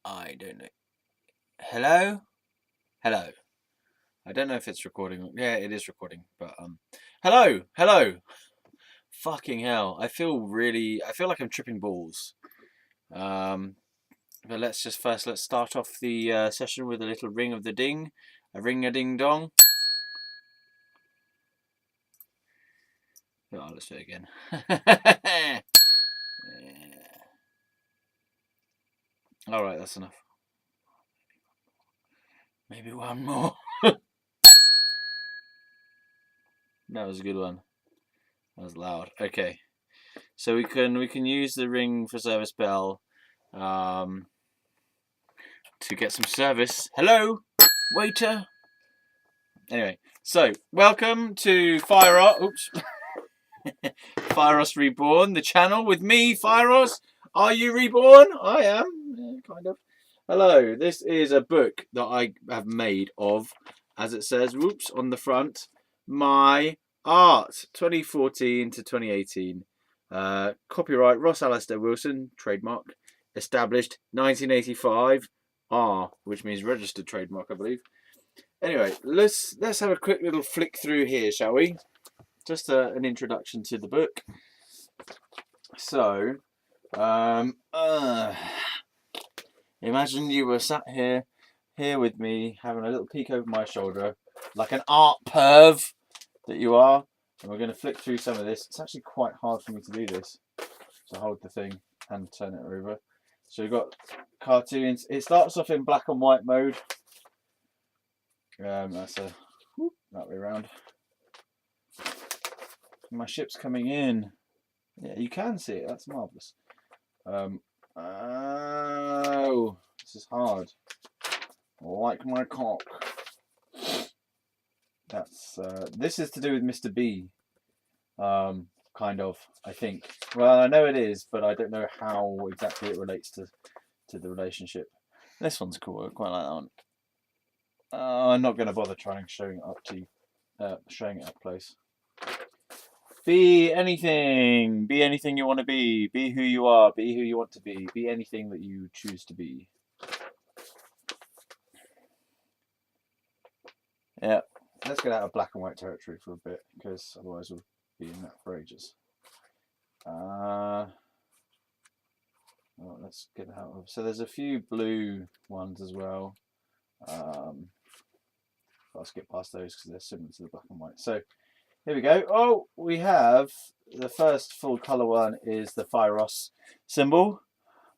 I don't know. Hello? Hello. I don't know if it's recording. Yeah, it is recording. But hello, hello. Fucking hell! I feel like I'm tripping balls. Um, but let's start off the session with a little ring of the ding, a ring a ding dong. Oh, let's do it again. Yeah. All right, that's enough. Maybe one more. That was a good one. That was loud. Okay. So we can use the ring for service bell um, to get some service. Hello, waiter. Anyway, so welcome to Fieros. Oops, Fieros Reborn, the channel with me, Fieros. Are you reborn? I am, kind of. Hello. This is a book that I have made of, as it says, whoops, on the front, my art, 2014 to 2018. Copyright Ross Alastair Wilson, trademark, established 1985, R, which means registered trademark, I believe. Anyway, let's have a quick little flick through here, shall we? Just an introduction to the book. So, imagine you were sat here with me, having a little peek over my shoulder, like an art perv that you are. And we're going to flick through some of this. It's actually quite hard for me to do this. So hold the thing and turn it over. So we've got cartoons. It starts off in black and white mode. That's a that way around. My ship's coming in. Yeah, you can see it. That's marvelous. Oh, this is hard. Like my cock. That's this is to do with Mr.B. Kind of, I think. Well, I know it is, but I don't know how exactly it relates to the relationship. This one's cool. I quite like that one. I'm not going to bother trying showing it up to you, showing it up close. Be anything. Be anything you want to be. Be who you are. Be who you want to be. Be anything that you choose to be. Yeah. Let's get out of black and white territory for a bit, because otherwise we'll be in that for ages. Well, let's get out of. So there's a few blue ones as well. I'll skip past those because they're similar to the black and white. So here we go. Oh, we have the first full color one is the Fieros symbol,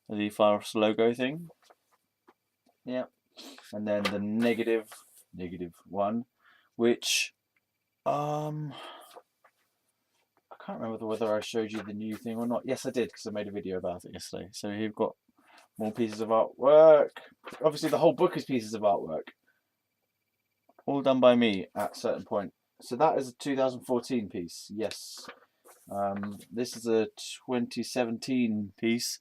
the Fieros logo thing. Yeah, and then the negative one, which I can't remember whether I showed you the new thing or not. Yes, I did, because I made a video about it yesterday. So here you've got more pieces of artwork. Obviously, the whole book is pieces of artwork, all done by me at a certain point. So that is a 2014 piece. Yes. This is a 2017 piece.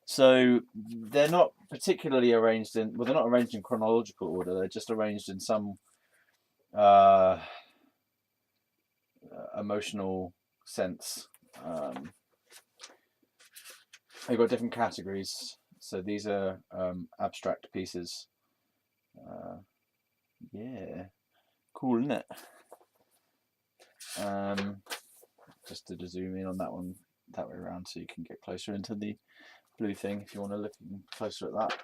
So they're not particularly arranged in. Well, they're not arranged in chronological order. They're just arranged in some emotional sense. They've got different categories. So these are abstract pieces. Yeah, cool, isn't it? Just to zoom in on that one that way around, so you can get closer into the blue thing if you want to look closer at that.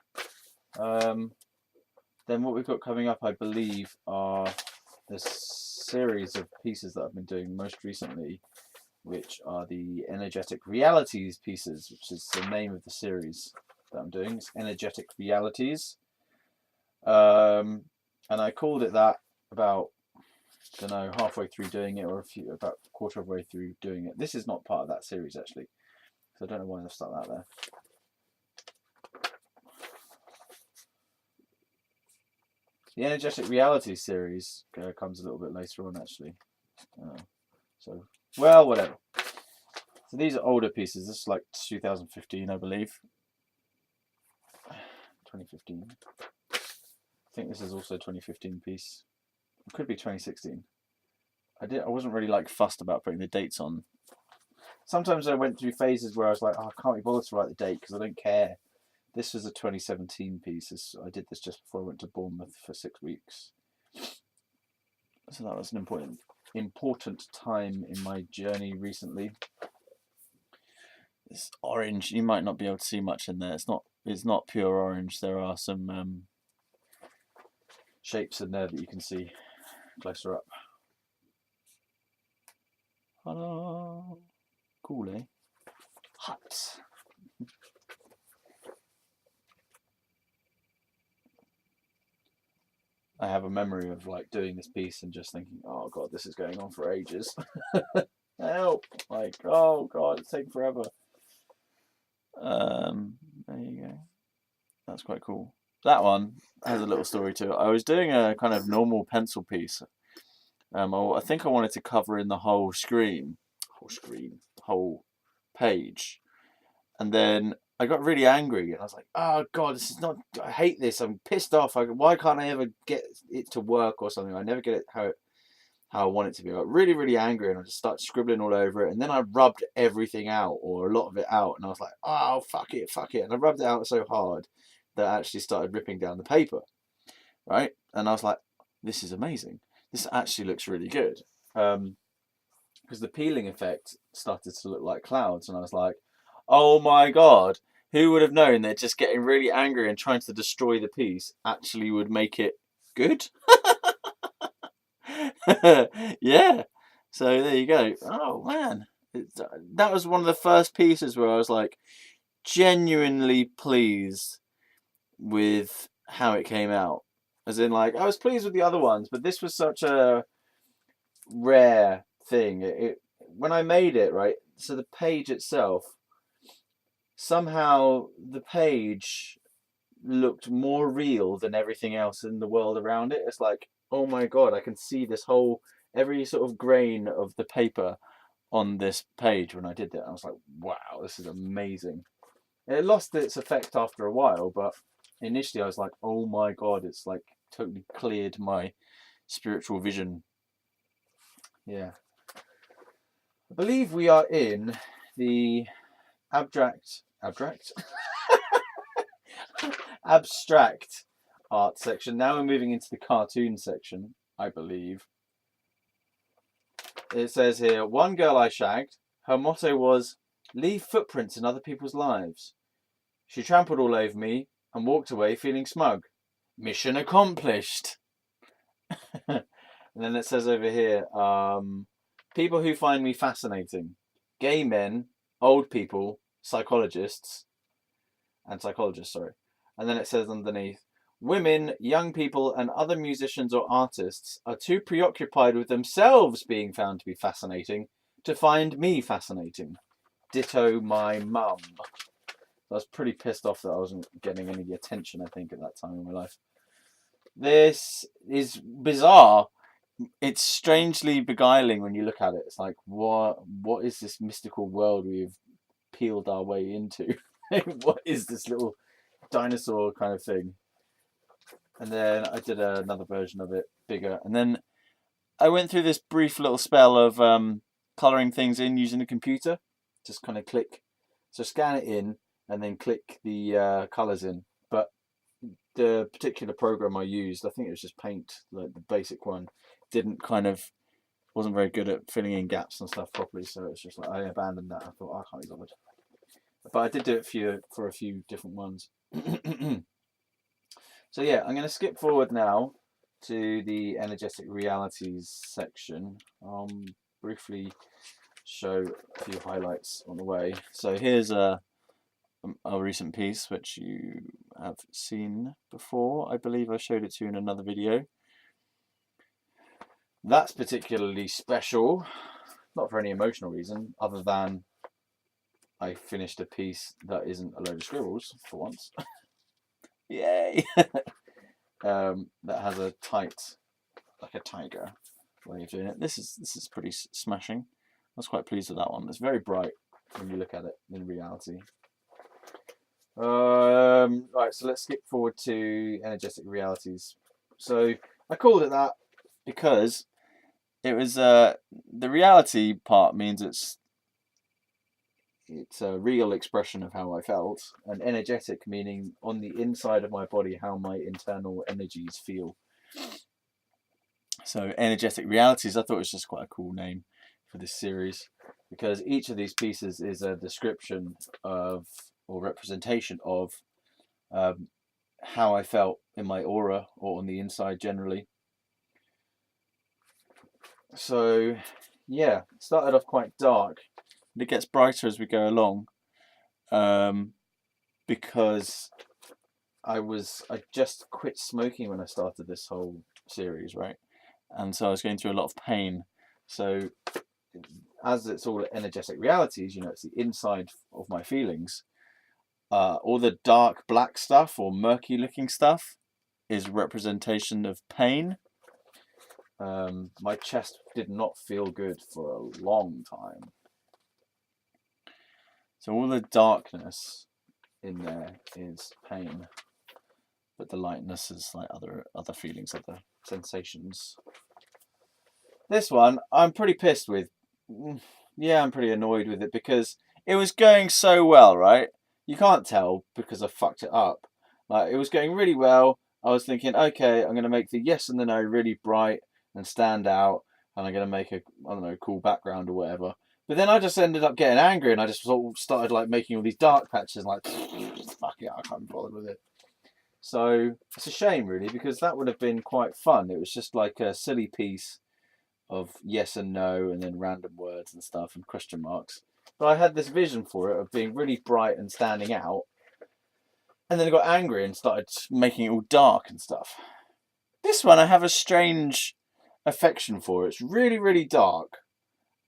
Then what we've got coming up, I believe, are the series of pieces that I've been doing most recently, which are the Energetic Realities pieces, which is the name of the series that I'm doing. It's Energetic Realities. And I called it that about, I don't know, halfway through doing it, or about a quarter of the way through doing it. This is not part of that series, actually, so I don't know why they've stuck that there. The Energetic Reality series comes a little bit later on, actually. So, well, whatever. So these are older pieces. This is like 2015, I believe. 2015. I think this is also a 2015 piece. It could be 2016. I wasn't really like fussed about putting the dates on. Sometimes I went through phases where I was like, oh, I can't be bothered to write the date because I don't care This was a 2017 piece. I did this just before I went to Bournemouth for 6 weeks. So that was an important time in my journey recently. This orange, you might not be able to see much in there. It's not pure orange. There are some shapes in there that you can see closer up. Ta-da! Cool, eh? Hot. I have a memory of like doing this piece and just thinking, oh god, this is going on for ages. Help! Like, oh god, it's taking forever. There you go. That's quite cool. That one has a little story to it. I was doing a kind of normal pencil piece. I think I wanted to cover in the whole whole page, and then I got really angry and I was like, oh god, this is not, I hate this, I'm pissed off, why can't I ever get it to work or something, I never get it how I want it to be. I got really angry and I just started scribbling all over it, and then I rubbed everything out, or a lot of it out, and I was like, oh fuck it, and I rubbed it out so hard that I actually started ripping down the paper, right? And I was like, this is amazing, this actually looks really good, because the peeling effect started to look like clouds, and I was like, oh my god, who would have known that just getting really angry and trying to destroy the piece actually would make it good? Yeah. So there you go. Oh man, that was one of the first pieces where I was like genuinely pleased with how it came out. As in, like, I was pleased with the other ones, but this was such a rare thing. When I made it, right, so the page itself, somehow the page looked more real than everything else in the world around it. It's like, oh my god, I can see this whole, every sort of grain of the paper on this page when I did that. I was like, wow, this is amazing. It lost its effect after a while, but initially I was like, oh my god, it's like totally cleared my spiritual vision. Yeah. I believe we are in the abstract art section. Now we're moving into the cartoon section, I believe. It says here, one girl I shagged, her motto was, leave footprints in other people's lives. She trampled all over me and walked away feeling smug. Mission accomplished. And then it says over here, people who find me fascinating. Gay men, old people, psychologists, and sorry. And then it says underneath, women, young people, and other musicians or artists are too preoccupied with themselves being found to be fascinating to find me fascinating. Ditto my mum. I was pretty pissed off that I wasn't getting any attention, I think, at that time in my life. This is bizarre. It's strangely beguiling when you look at it. It's like, what is this mystical world we've peeled our way into? What is this little dinosaur kind of thing? And then I did another version of it, bigger. And then I went through this brief little spell of colouring things in using the computer. Just kind of click. So scan it in and then click the colours in. But the particular program I used, I think it was just Paint, like the basic one, wasn't very good at filling in gaps and stuff properly. So it's just like, I abandoned that. I thought, I can't be bothered. But I did do it for a few different ones. So yeah, I'm going to skip forward now to the energetic realities section. Briefly show a few highlights on the way. So here's a recent piece which you have seen before. I believe I showed it to you in another video. That's particularly special, not for any emotional reason, other than I finished a piece that isn't a load of scribbles for once. Yay! That has a tight, like a tiger way of doing it. This is pretty smashing. I was quite pleased with that one. It's very bright when you look at it in reality. Right, so let's skip forward to energetic realities. So I called it that because it was the reality part means it's a real expression of how I felt, and energetic meaning on the inside of my body how my internal energies feel. So energetic realities, I thought it was just quite a cool name for this series, because each of these pieces is a description of or representation of how I felt in my aura or on the inside generally. So yeah, it started off quite dark, and it gets brighter as we go along, because I just quit smoking when I started this whole series, right? And so I was going through a lot of pain. So as it's all energetic realities, it's the inside of my feelings. All the dark black stuff or murky looking stuff is representation of pain. My chest did not feel good for a long time. So all the darkness in there is pain, but the lightness is like other feelings, other sensations. This one I'm pretty pissed with. Yeah, I'm pretty annoyed with it because it was going so well, right? You can't tell because I fucked it up. Like, it was going really well. I was thinking, okay, I'm going to make the yes and the no really bright and stand out, and I'm going to make a, I don't know, cool background or whatever. But then I just ended up getting angry, and I just sort of started like making all these dark patches, like, fuck it, I can't be bothered with it. So it's a shame, really, because that would have been quite fun. It was just like a silly piece of yes and no, and then random words and stuff and question marks. But I had this vision for it of being really bright and standing out, and then I got angry and started making it all dark and stuff. This one I have a strange affection for. It's really, really dark,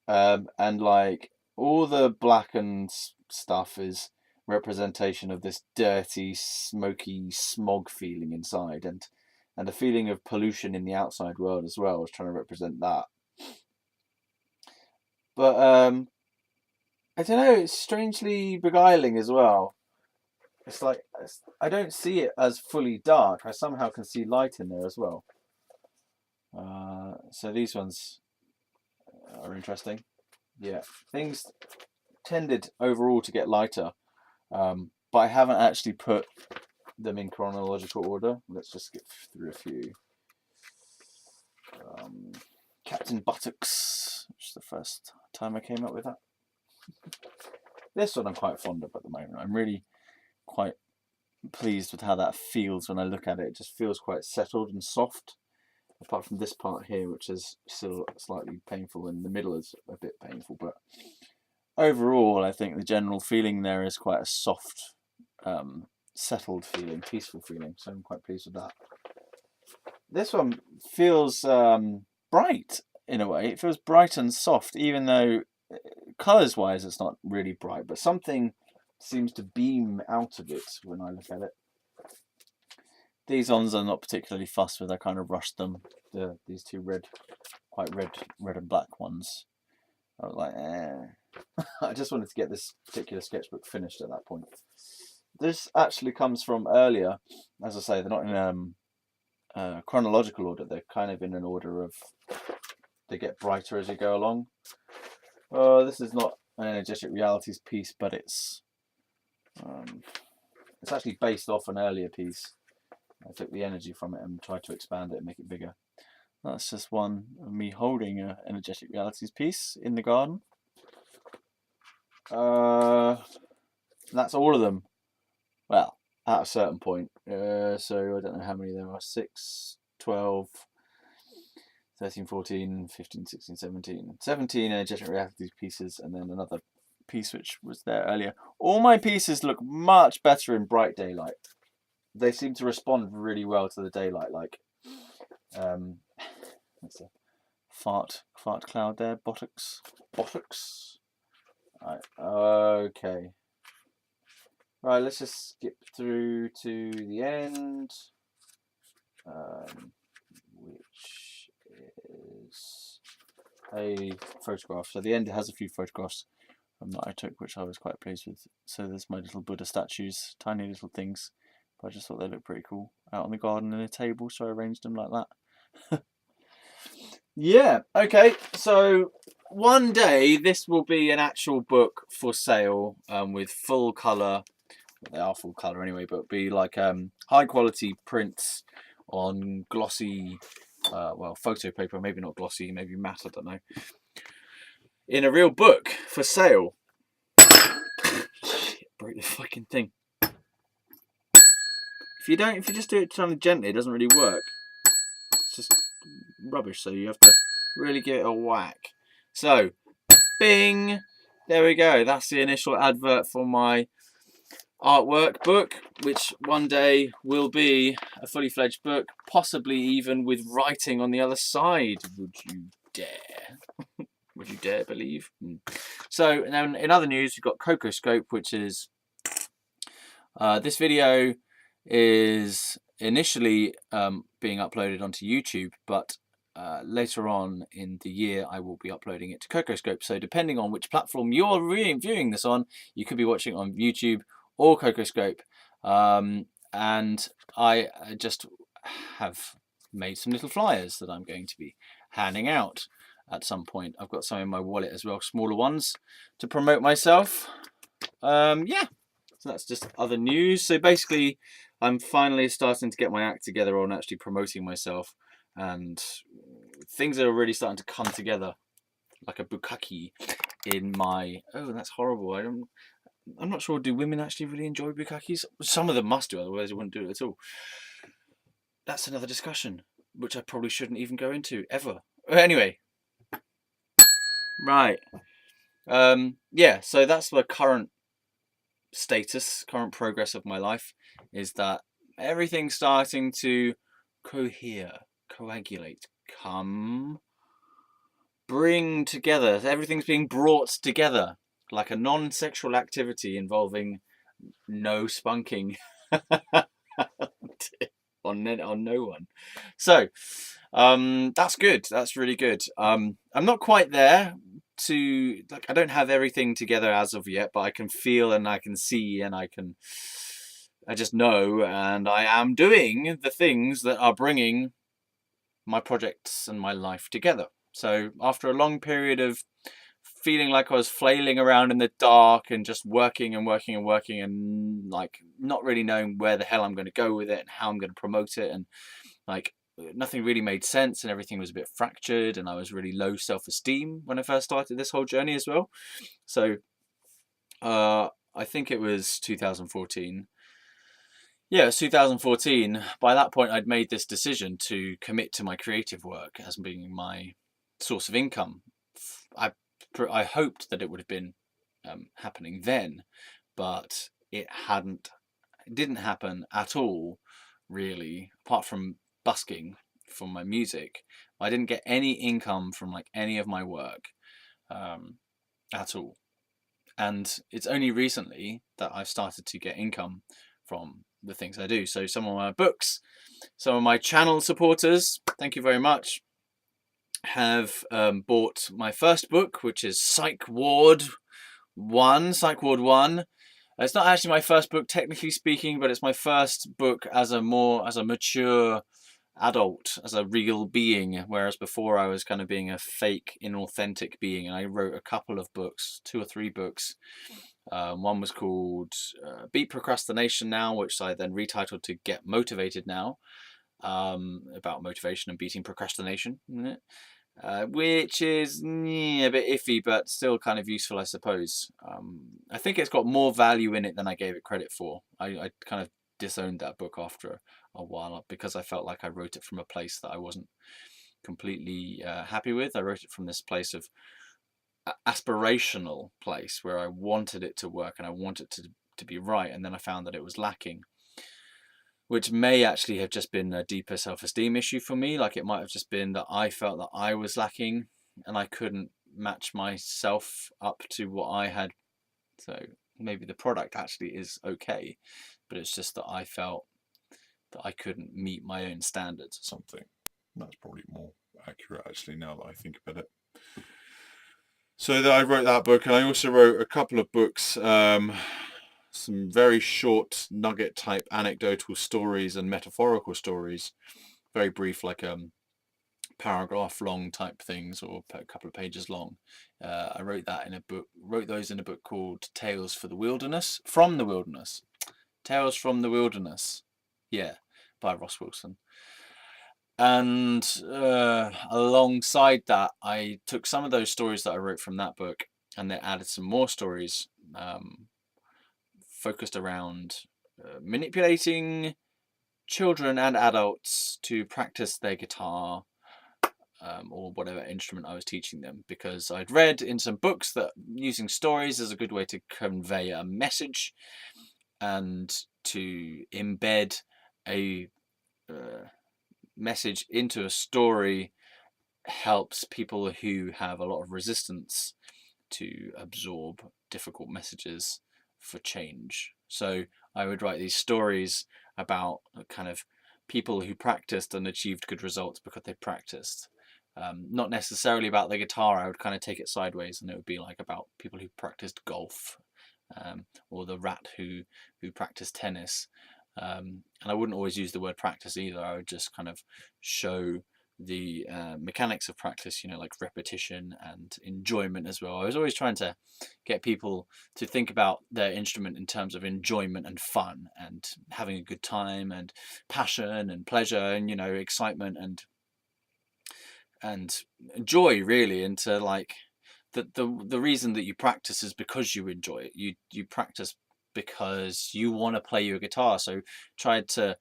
and like all the blackened stuff is representation of this dirty, smoky, smog feeling inside, and the feeling of pollution in the outside world as well. I was trying to represent that. But I don't know, it's strangely beguiling as well. It's like, I don't see it as fully dark. I somehow can see light in there as well. So these ones are interesting. Yeah, things tended overall to get lighter, but I haven't actually put them in chronological order. Let's just skip through a few. Captain Buttocks, which is the first time I came up with that. This one I'm quite fond of at the moment. I'm really quite pleased with how that feels when I look at it. It just feels quite settled and soft, apart from this part here, which is still slightly painful, and the middle is a bit painful. But overall, I think the general feeling there is quite a soft, settled feeling, peaceful feeling. So I'm quite pleased with that. This one feels bright in a way. It feels bright and soft, even though colours-wise it's not really bright, but something seems to beam out of it when I look at it. These ones I'm not particularly fussed with. I kind of rushed them. These two quite red and black ones. I was like, I just wanted to get this particular sketchbook finished at that point. This actually comes from earlier. As I say, they're not in chronological order. They're kind of in an order of, they get brighter as you go along. This is not an energetic realities piece, but it's actually based off an earlier piece. I took the energy from it and tried to expand it and make it bigger. That's just one of me holding an energetic realities piece in the garden. That's all of them. Well, at a certain point. So I don't know how many there are. 6, 12, 13, 14, 15, 16, 17. 17 energetic realities pieces, and then another piece which was there earlier. All my pieces look much better in bright daylight. They seem to respond really well to the daylight. Like, that's a fart cloud there. Buttocks. Right. Okay. Right. Let's just skip through to the end, which is a photograph. So the end has a few photographs that I took, which I was quite pleased with. So there's my little Buddha statues, tiny little things. But I just thought they looked pretty cool out on the garden in a table, so I arranged them like that. Yeah, okay, so one day this will be an actual book for sale, with full colour. They are full colour anyway, but be like high quality prints on glossy, well, photo paper, maybe not glossy, maybe matte, I don't know, in a real book for sale. Shit, broke the fucking thing. If you just do it kind of gently, it doesn't really work. It's just rubbish, so you have to really give it a whack. So, bing! There we go. That's the initial advert for my artwork book, which one day will be a fully fledged book, possibly even with writing on the other side. Would you dare? Would you dare believe? So, then in other news, you've got Cocoscope, which is this video is initially being uploaded onto YouTube, but later on in the year I will be uploading it to Cocoscope. So depending on which platform you're viewing this on, you could be watching it on YouTube or Cocoscope. And I just have made some little flyers that I'm going to be handing out at some point. I've got some in my wallet as well, smaller ones, to promote myself. Yeah, so that's just other news. So basically, I'm finally starting to get my act together on actually promoting myself, and things are really starting to come together like a bukkake in my... Oh, that's horrible. I'm not sure, do women actually really enjoy bukkakes? Some of them must do, otherwise they wouldn't do it at all. That's another discussion, which I probably shouldn't even go into, ever. Anyway. Right. Yeah, so that's the current status, current progress of my life, is that everything's starting to coagulate, bring together. Everything's being brought together like a non-sexual activity involving no spunking on no one. So that's good. That's really good. I'm not quite there to, like, I don't have everything together as of yet, but I can feel and I can see and I just know, and I am doing the things that are bringing my projects and my life together. So after a long period of feeling like I was flailing around in the dark and just working and working and working and like not really knowing where the hell I'm going to go with it and how I'm going to promote it, and like nothing really made sense and everything was a bit fractured, and I was really low self-esteem when I first started this whole journey as well. So I think it was 2014. Yeah, it was 2014. By that point, I'd made this decision to commit to my creative work as being my source of income. I hoped that it would have been happening then, but it didn't happen at all, really, apart from busking from my music. I didn't get any income from like any of my work at all. And it's only recently that I've started to get income from the things I do. So some of my books, some of my channel supporters, thank you very much, have bought my first book, which is Psych Ward 1. It's not actually my first book, technically speaking, but it's my first book as a mature adult, as a real being, whereas before I was kind of being a fake, inauthentic being. And I wrote a couple of books, 2 or 3 books. One was called Beat Procrastination Now, which I then retitled to Get Motivated Now, about motivation and beating procrastination, which is a bit iffy, but still kind of useful, I suppose. I think it's got more value in it than I gave it credit for. I kind of disowned that book after a while because I felt like I wrote it from a place that I wasn't completely happy with. I wrote it from this place of aspirational place where I wanted it to work and I wanted it to be right, and then I found that it was lacking, which may actually have just been a deeper self-esteem issue for me. Like it might have just been that I felt that I was lacking and I couldn't match myself up to what I had. So maybe the product actually is okay, but it's just that I felt that I couldn't meet my own standards or something. That's probably more accurate actually now that I think about it. So that I wrote that book, and I also wrote a couple of books, some very short nugget type anecdotal stories and metaphorical stories, very brief, like paragraph long type things, or a couple of pages long. I wrote those in a book called Tales from the Wilderness. Tales from the Wilderness. Yeah, by Ross Wilson. And alongside that, I took some of those stories that I wrote from that book and then added some more stories focused around manipulating children and adults to practice their guitar or whatever instrument I was teaching them, because I'd read in some books that using stories is a good way to convey a message and to embed a message into a story helps people who have a lot of resistance to absorb difficult messages for change. So I would write these stories about kind of people who practiced and achieved good results because they practiced. Not necessarily about the guitar. I would kind of take it sideways, and it would be like about people who practiced golf, or the rat who practiced tennis. And I wouldn't always use the word practice either. I would just kind of show the mechanics of practice, like repetition and enjoyment as well. I was always trying to get people to think about their instrument in terms of enjoyment and fun and having a good time and passion and pleasure and excitement and joy, really, into like the reason that you practice is because you enjoy it. You practice because you want to play your guitar. So tried to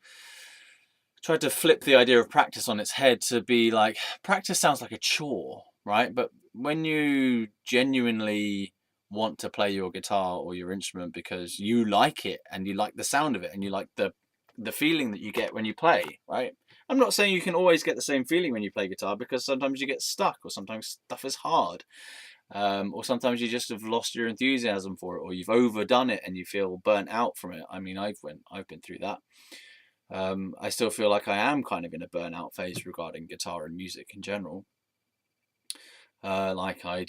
flip the idea of practice on its head to be like, practice sounds like a chore, right? But when you genuinely want to play your guitar or your instrument because you like it and you like the sound of it and you like the feeling that you get when you play, right? I'm not saying you can always get the same feeling when you play guitar, because sometimes you get stuck, or sometimes stuff is hard, or sometimes you just have lost your enthusiasm for it, or you've overdone it and you feel burnt out from it. I mean, I've been through that. I still feel like I am kind of in a burnout phase regarding guitar and music in general. Like I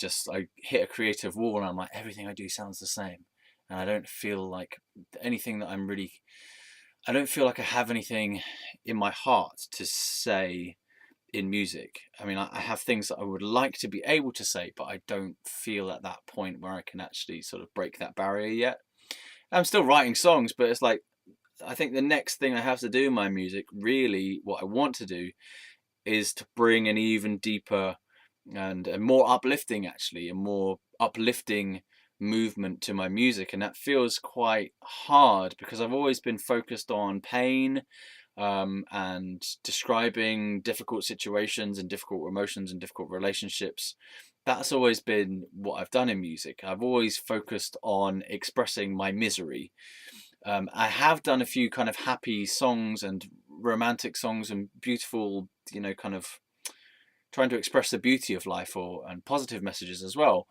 hit a creative wall and I'm like, everything I do sounds the same, and I don't feel like anything that I don't feel like I have anything in my heart to say in music. I mean, I have things that I would like to be able to say, but I don't feel at that point where I can actually sort of break that barrier yet. I'm still writing songs, but it's like, I think the next thing I have to do in my music, really what I want to do, is to bring an even deeper and a more uplifting, actually, a more uplifting movement to my music. And that feels quite hard because I've always been focused on pain, and describing difficult situations and difficult emotions and difficult relationships. That's always been what I've done in music. I've always focused on expressing my misery. I have done a few kind of happy songs and romantic songs and beautiful, kind of trying to express the beauty of life and positive messages as well.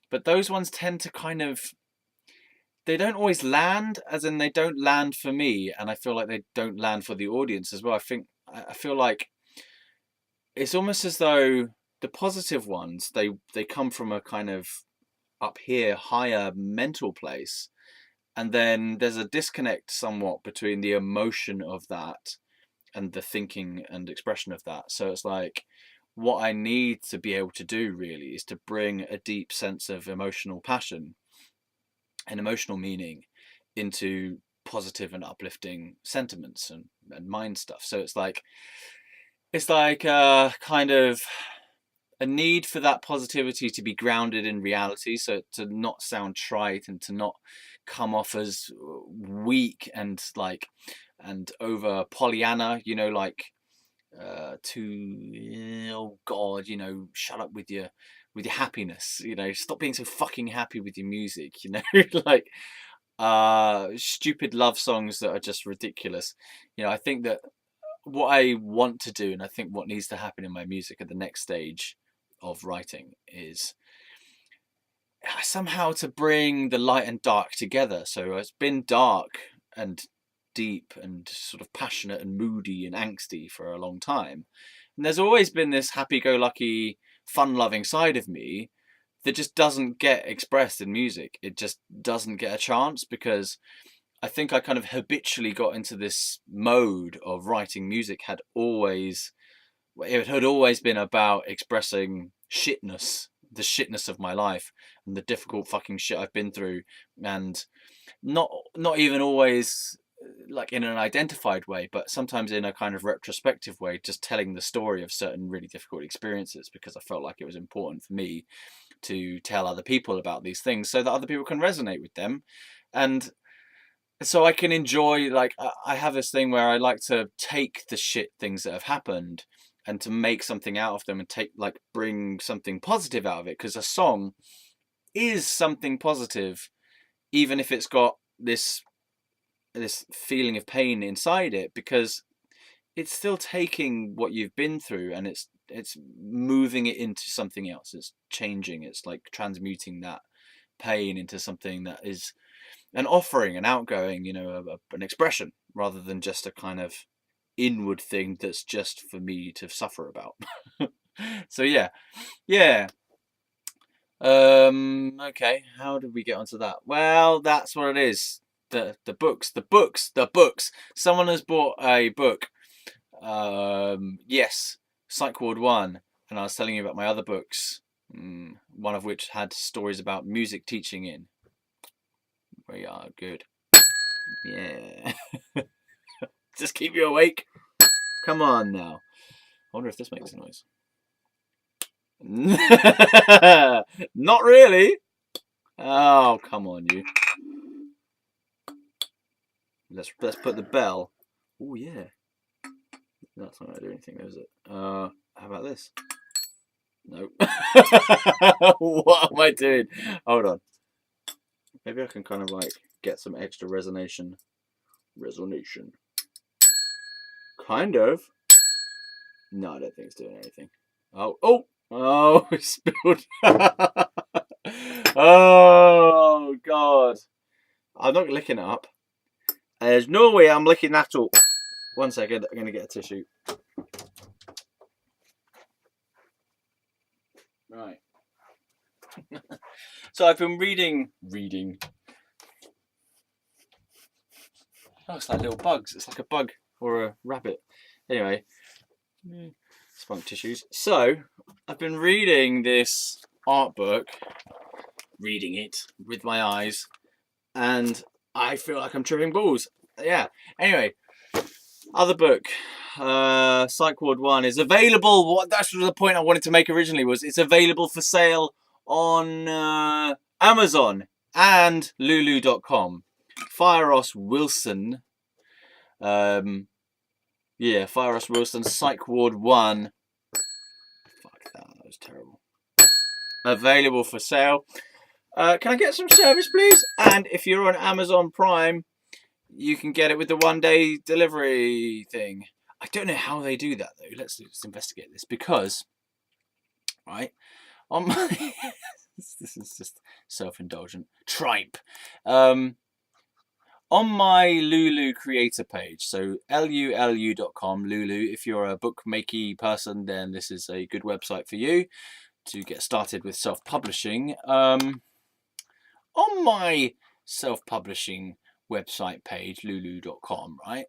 But those ones tend to kind of, they don't always land, as in they don't land for me, and I feel like they don't land for the audience as well. I feel like it's almost as though the positive ones, they come from a kind of up here higher mental place, and then there's a disconnect somewhat between the emotion of that and the thinking and expression of that. So it's like, what I need to be able to do really is to bring a deep sense of emotional passion and emotional meaning into positive and uplifting sentiments and mind stuff. So it's like kind of a need for that positivity to be grounded in reality, so to not sound trite and to not come off as weak and over Pollyanna, oh God, shut up with your happiness, stop being so fucking happy with your music, like stupid love songs that are just ridiculous. I think that what I want to do, and I think what needs to happen in my music at the next stage of writing, is somehow to bring the light and dark together. So it's been dark and deep and sort of passionate and moody and angsty for a long time, and there's always been this happy-go-lucky, fun-loving side of me that just doesn't get expressed in music. It just doesn't get a chance, because I think I kind of habitually got into this mode of writing music, had always it had always been about expressing shitness, the shitness of my life, and the difficult fucking shit I've been through, and not even always like in an identified way, but sometimes in a kind of retrospective way, just telling the story of certain really difficult experiences, because I felt like it was important for me to tell other people about these things so that other people can resonate with them. And so I can enjoy, like, I have this thing where I like to take the shit things that have happened and to make something out of them, and bring something positive out of it, because a song is something positive, even if it's got this feeling of pain inside it, because it's still taking what you've been through and it's moving it into something else. It's changing, it's like transmuting that pain into something that is an offering, an outgoing, an expression, rather than just a kind of inward thing that's just for me to suffer about. So yeah. Okay, how did we get onto that? Well, that's what it is. The books. Someone has bought a book. Yes, Psych Ward 1, and I was telling you about my other books. One of which had stories about music teaching in. We are good. Yeah. Just keep you awake. Come on now. I wonder if this makes a noise. Not really. Oh, come on, you. Let's put the bell. Oh yeah. That's not gonna do anything, is it? How about this? Nope. What am I doing? Hold on. Maybe I can kind of like get some extra resonation. Kind of. No, I don't think it's doing anything. Oh, it spilled. Oh, God. I'm not licking it up. There's no way I'm licking that up. 1 second, I'm going to get a tissue. Right. So I've been reading. Oh, it's like little bugs. It's like a bug or a rabbit. Anyway. Spunk tissues. So, I've been reading this art book, reading it with my eyes, and I feel like I'm tripping balls. Yeah. Anyway, other book, Psych Ward 1 is available. That's the point I wanted to make originally, was it's available for sale on Amazon and Lulu.com. Fieros Wilson. Yeah, Fieros Wilson, Psych Ward 1. Fuck that was terrible. Available for sale. Can I get some service, please? And if you're on Amazon Prime, you can get it with the 1-day delivery thing. I don't know how they do that, though. Let's investigate this. Because, right, on my... this is just self-indulgent. Tripe. On my Lulu creator page, so lulu.com, Lulu, if you're a bookmaking person, then this is a good website for you to get started with self-publishing. On my self-publishing website page, lulu.com, right,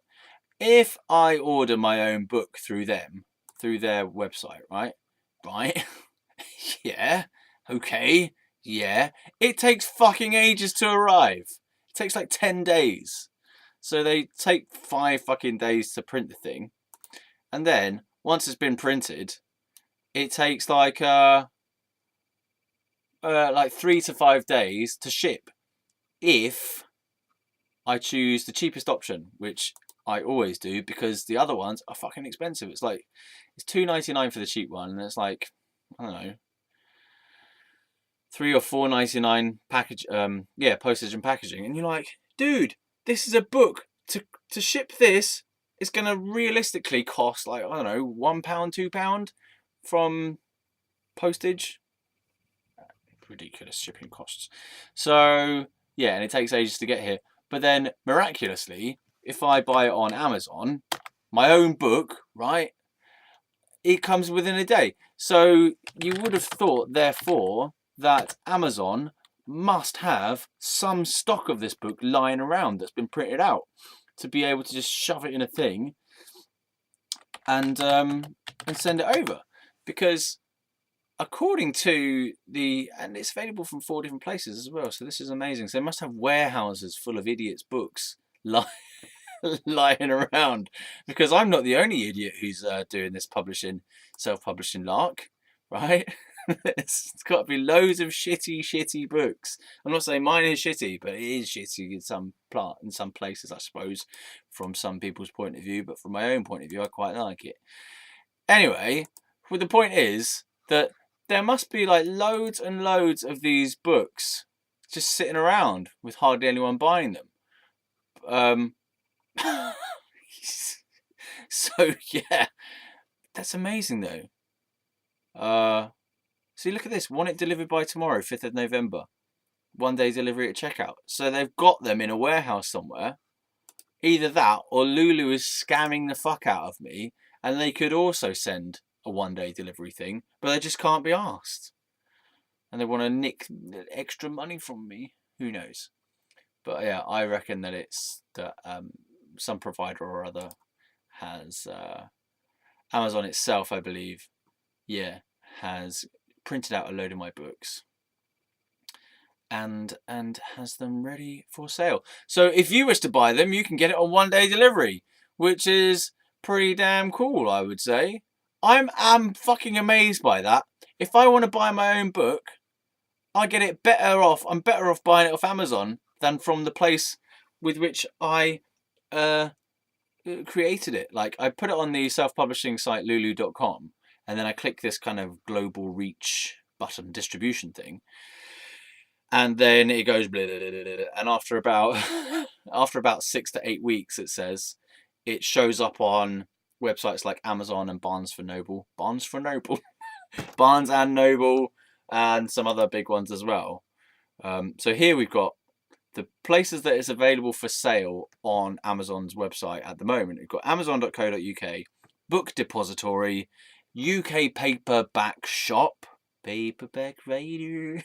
if I order my own book through their website, right, yeah, okay, yeah, it takes fucking ages to arrive. It takes like 10 days. So they take 5 fucking days to print the thing. And then, once it's been printed, it takes like 3 to 5 days to ship. If I choose the cheapest option, which I always do, because the other ones are fucking expensive. It's $2.99 for the cheap one, and it's like, I don't know, $3 or $4.99 package, postage and packaging, and you're like, dude, this is a book. To ship this, it's gonna realistically cost like, I don't know, £1, £2 from postage. Ridiculous shipping costs. So yeah, and it takes ages to get here. But then miraculously, if I buy it on Amazon, my own book, right, it comes within a day. So you would have thought, therefore, that Amazon must have some stock of this book lying around that's been printed out to be able to just shove it in a thing and send it over, because according to and it's available from 4 different places as well. So this is amazing. So they must have warehouses full of idiots' books lying around, because I'm not the only idiot who's doing this self-publishing lark, right? It's got to be loads of shitty books. I'm not saying mine is shitty, but it is shitty in some places, I suppose, from some people's point of view. But from my own point of view, I quite like it. Anyway, well, the point is that there must be like loads and loads of these books just sitting around with hardly anyone buying them. So yeah, that's amazing though. See, look at this. Want it delivered by tomorrow, 5th of November. 1-day delivery at checkout. So they've got them in a warehouse somewhere. Either that or Lulu is scamming the fuck out of me, and they could also send a 1-day delivery thing, but they just can't be asked. And they want to nick extra money from me. Who knows? But yeah, I reckon that it's that some provider or other has Amazon itself, I believe, has printed out a load of my books and has them ready for sale. So if you wish to buy them, you can get it on 1-day delivery, which is pretty damn cool, I would say. I'm fucking amazed by that. If I want to buy my own book, I get it better off. I'm better off buying it off Amazon than from the place with which I created it. Like, I put it on the self-publishing site lulu.com, and then I click this kind of global reach button distribution thing, and then it goes blah, blah, blah, blah, and after about 6 to 8 weeks, it says it shows up on websites like Amazon and Barnes and Noble, Barnes and Noble, and some other big ones as well. So here we've got the places that it's available for sale on Amazon's website at the moment. We've got amazon.co.uk, Book Depository, UK Paperback Shop, Paperback Raider,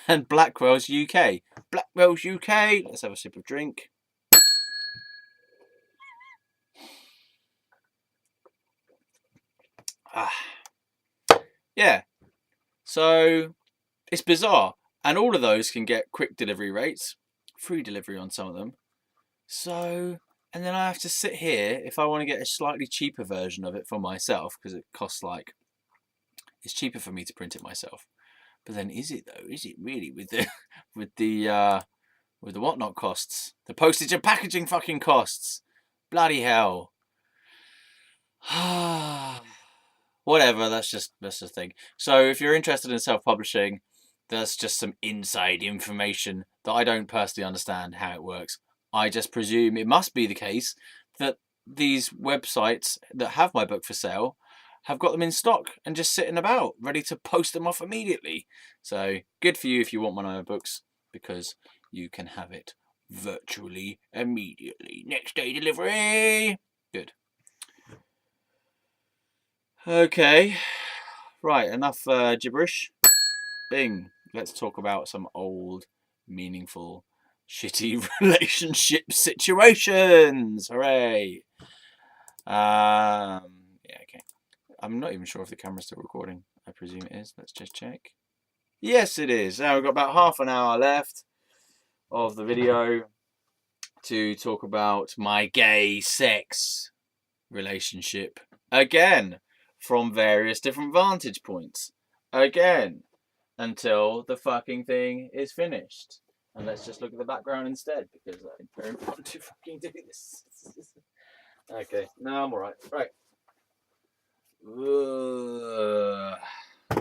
and Blackwell's UK. Blackwell's UK. Let's have a sip of drink. Yeah. So it's bizarre. And all of those can get quick delivery rates, free delivery on some of them. So, and then I have to sit here if I want to get a slightly cheaper version of it for myself, because it costs like, it's cheaper for me to print it myself. But then is it though? Is it really with the whatnot costs? The postage and packaging fucking costs. Bloody hell. Whatever, that's just the thing. So if you're interested in self-publishing, there's just some inside information that I don't personally understand how it works. I just presume it must be the case that these websites that have my book for sale have got them in stock and just sitting about, ready to post them off immediately. So good for you if you want one of my books, because you can have it virtually immediately. Next day delivery. Good. Okay. Right, enough gibberish. Bing. Let's talk about some old, meaningful, shitty relationship situations. Hooray. Yeah, okay. I'm not even sure if the camera's still recording. I presume it is. Let's just check. Yes, it is. Now we've got about half an hour left of the video to talk about my gay sex relationship again, from various different vantage points again, until the fucking thing is finished. And let's just look at the background instead, because I don't want to fucking do this. Okay, no, I'm alright. Right.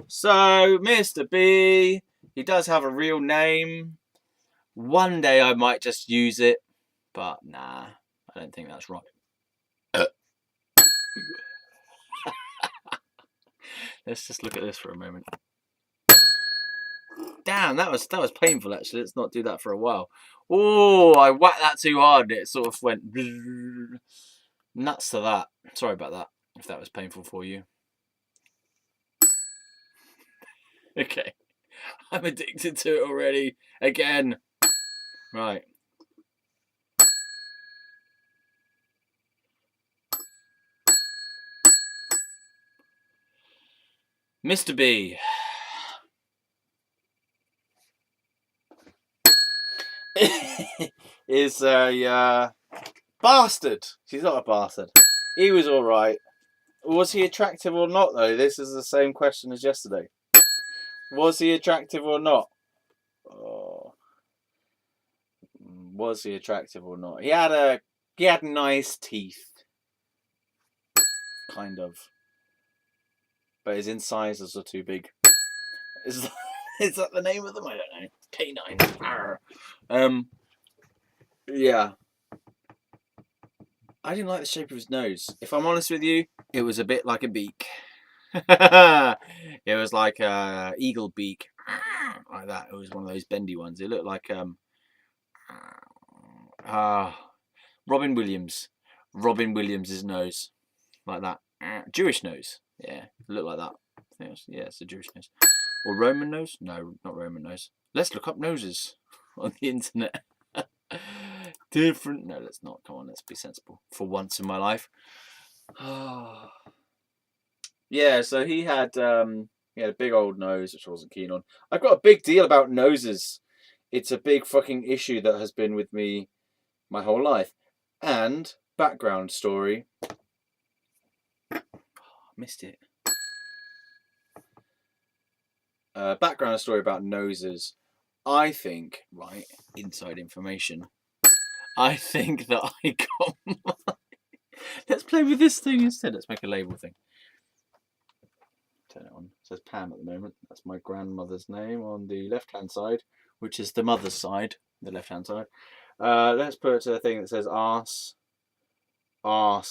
So, Mr.B, he does have a real name. One day I might just use it, but nah, I don't think that's right. Let's just look at this for a moment. Damn, that was painful actually. Let's not do that for a while. Oh, I whacked that too hard. It sort of went nuts to that. Sorry about that, if that was painful for you. Okay. I'm addicted to it already. Again. Right. Mr.B is a bastard. She's not a bastard. He was all right. Was he attractive or not, though? This is the same question as yesterday. Was he attractive or not? Oh. Was he attractive or not? He had nice teeth, kind of, but his incisors are too big. Is that the name of them? I don't know. Canine. Arr. Yeah. I didn't like the shape of his nose. If I'm honest with you, it was a bit like a beak. It was like a eagle beak, like that. It was one of those bendy ones. It looked like Robin Williams. Robin Williams' nose, like that. Jewish nose. Yeah, it looked like that. Yeah, it's a Jewish nose. Or Roman nose? No, not Roman nose. Let's look up noses on the internet. Different. No, let's not. Come on, let's be sensible for once in my life. Yeah, so he had a big old nose, which I wasn't keen on. I've got a big deal about noses. It's a big fucking issue that has been with me my whole life. And background story. Missed it. Background story about noses. I think, right, inside information. I think that I got. Let's play with this thing instead. Let's make a label thing. Turn it on. It says Pam at the moment. That's my grandmother's name on the left-hand side, which is the mother's side, the left-hand side. Let's put a thing that says arse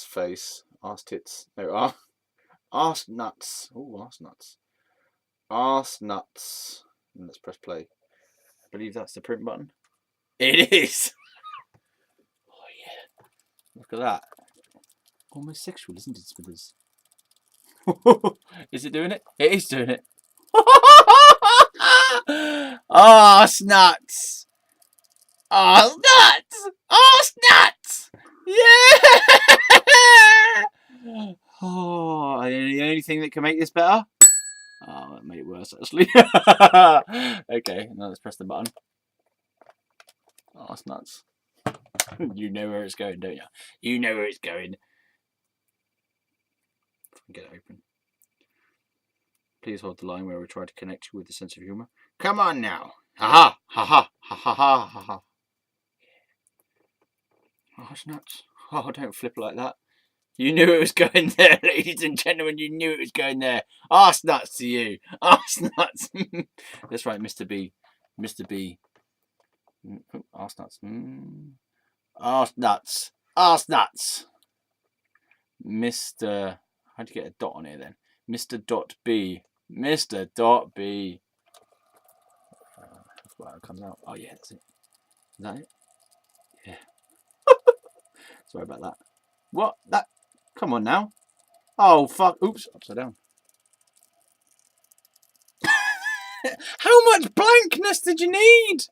face, arse tits. No, arse nuts. Oh, arse nuts. Arse nuts. And let's press play. I believe that's the print button. It is. Oh yeah. Look at that. Almost sexual, isn't it, Smithers? Is it doing it? It is doing it. Arse nuts. Arse nuts. Arse nuts. Yeah. Oh, the only thing that can make this better. Oh, that made it worse actually. Okay, now let's press the button. Arse nuts. You know where it's going, don't you? You know where it's going. Get it open. Please hold the line where we try to connect you with a sense of humour. Come on now. Ha ha ha ha ha ha ha ha. Oh, it's nuts. Oh, don't flip like that. You knew it was going there, ladies and gentlemen. You knew it was going there. Arse nuts to you. Arse nuts. That's right, Mr.B. Mr.B. Arse nuts. Arse nuts. Arse nuts. Mr. How'd you get a dot on here then? Mr.B. Mr.B. That's why it comes out. Oh yeah, that's it. Is that it? Yeah. Sorry about that. What? That? Come on now. Oh fuck! Oops, upside down. How much blankness did you need?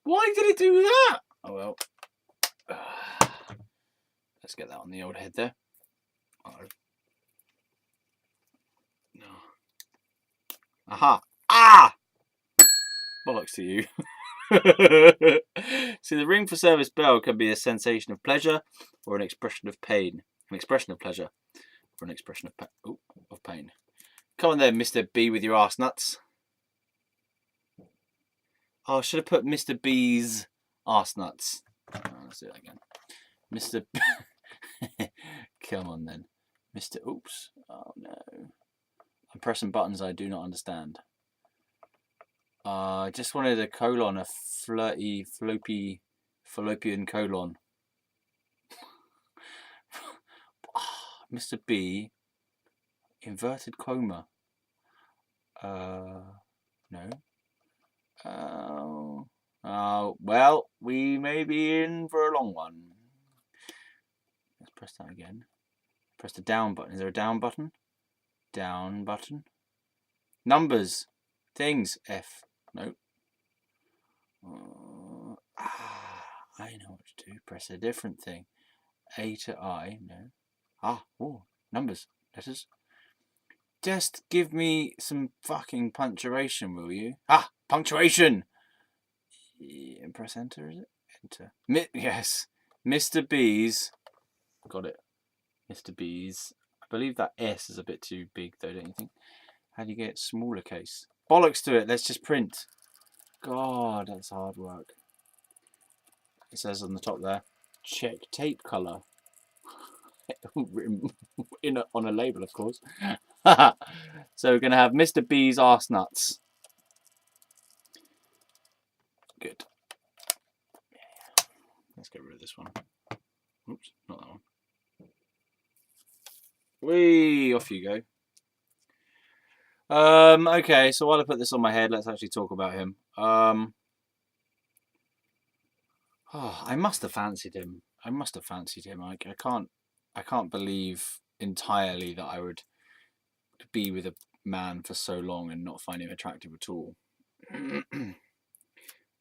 Why did it do that? Oh well. Let's get that on the old head there. Oh. No. Aha! Ah! Bollocks to you. See, the ring for service bell can be a sensation of pleasure or an expression of pain. An expression of pleasure or an expression of pain. Come on there, Mr. B with your arse nuts. Oh, I should have put Mr. B's arse nuts. Oh, let's do that again. Mr. B. Come on then. Mr. Oops. Oh no. I'm pressing buttons I do not understand. I just wanted a colon, a flirty, fallopian colon. Mr. B, inverted coma. No. Oh, well, we may be in for a long one. Let's press that again. Press the down button. Is there a down button? Down button. Numbers. Things. F. No. I know what to do. Press a different thing. A to I. No. Oh, numbers. Letters. Just give me some fucking punctuation, will you? Ah, punctuation! Yeah, press enter, is it? Enter. Yes. Mr. B's. Got it. Mr. B's. I believe that S is a bit too big, though, don't you think? How do you get smaller case? Bollocks to it. Let's just print. God, that's hard work. It says on the top there, check tape color. On a label, of course. So we're going to have Mr. B's arse nuts. Good. Let's get rid of this one. Oops, not that one. Whee, off you go. Okay, so while I put this on my head, let's actually talk about him. I must have fancied him. I can't believe entirely that I would be with a man for so long and not find him attractive at all.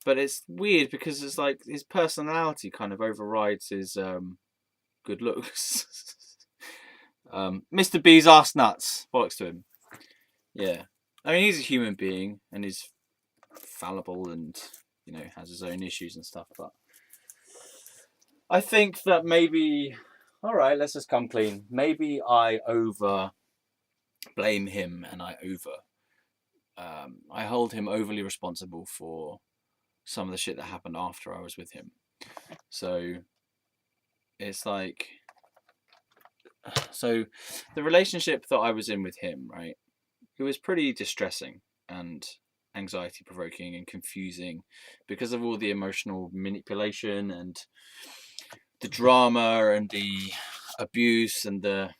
But it's weird because it's like his personality kind of overrides his good looks. Mr. B's arse nuts. Bollocks to him. Yeah. I mean, he's a human being and he's fallible and, you know, has his own issues and stuff. But I think that maybe, all right, let's just come clean. Maybe I over blame him and I hold him overly responsible for some of the shit that happened after I was with him. So it's like, so the relationship that I was in with him, right, it was pretty distressing and anxiety provoking and confusing because of all the emotional manipulation and the drama and the abuse and the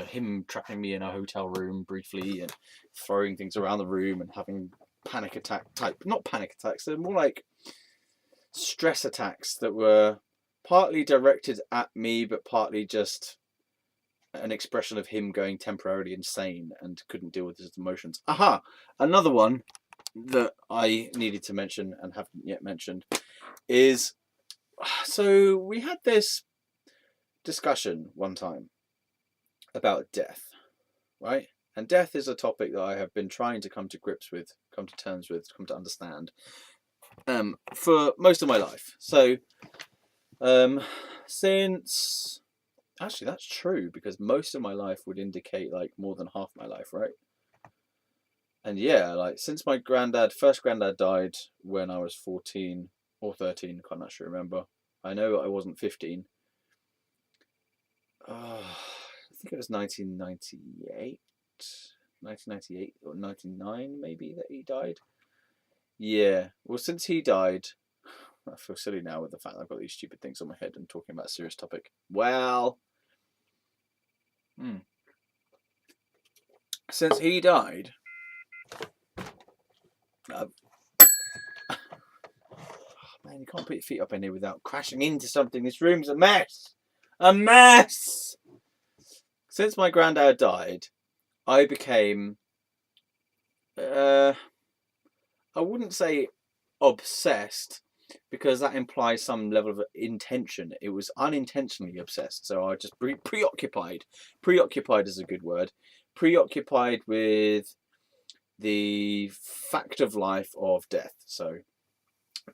him trapping me in a hotel room briefly and throwing things around the room and having panic attack type, not panic attacks, they're more like stress attacks that were partly directed at me but partly just an expression of him going temporarily insane and couldn't deal with his emotions. Aha! Another one that I needed to mention and haven't yet mentioned is, so we had this discussion one time about death, right? And death is a topic that I have been trying to come to grips with, come to terms with, come to understand for most of my life. So since, actually that's true, because most of my life would indicate like more than half my life, right? And yeah, like since my first granddad died when I was 14 or 13, can't actually remember. I know I wasn't 15. I think it was 1998 or 99 maybe that he died. Yeah, well, since he died, I feel silly now with the fact that I've got these stupid things on my head and talking about a serious topic. Well, since he died, man, you can't put your feet up in here without crashing into something. This room's a mess. A mess! Since my granddad died, I became, I wouldn't say obsessed, because that implies some level of intention. It was unintentionally obsessed. So I just preoccupied. Preoccupied is a good word. Preoccupied with the fact of life of death. So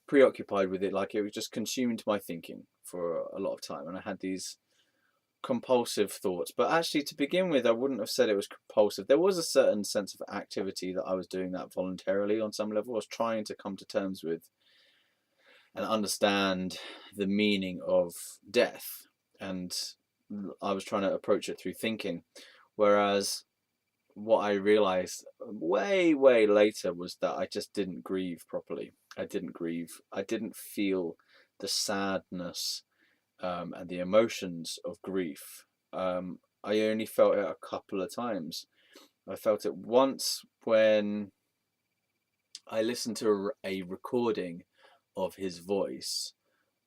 preoccupied with it, like it was just consumed my thinking for a lot of time, and I had these compulsive thoughts. But actually, to begin with, I wouldn't have said it was compulsive. There was a certain sense of activity that I was doing that voluntarily on some level. I was trying to come to terms with and understand the meaning of death, and I was trying to approach it through thinking. Whereas what I realized way later was that I just didn't grieve properly. I didn't feel the sadness and the emotions of grief. I only felt it a couple of times. I felt it once when I listened to a recording of his voice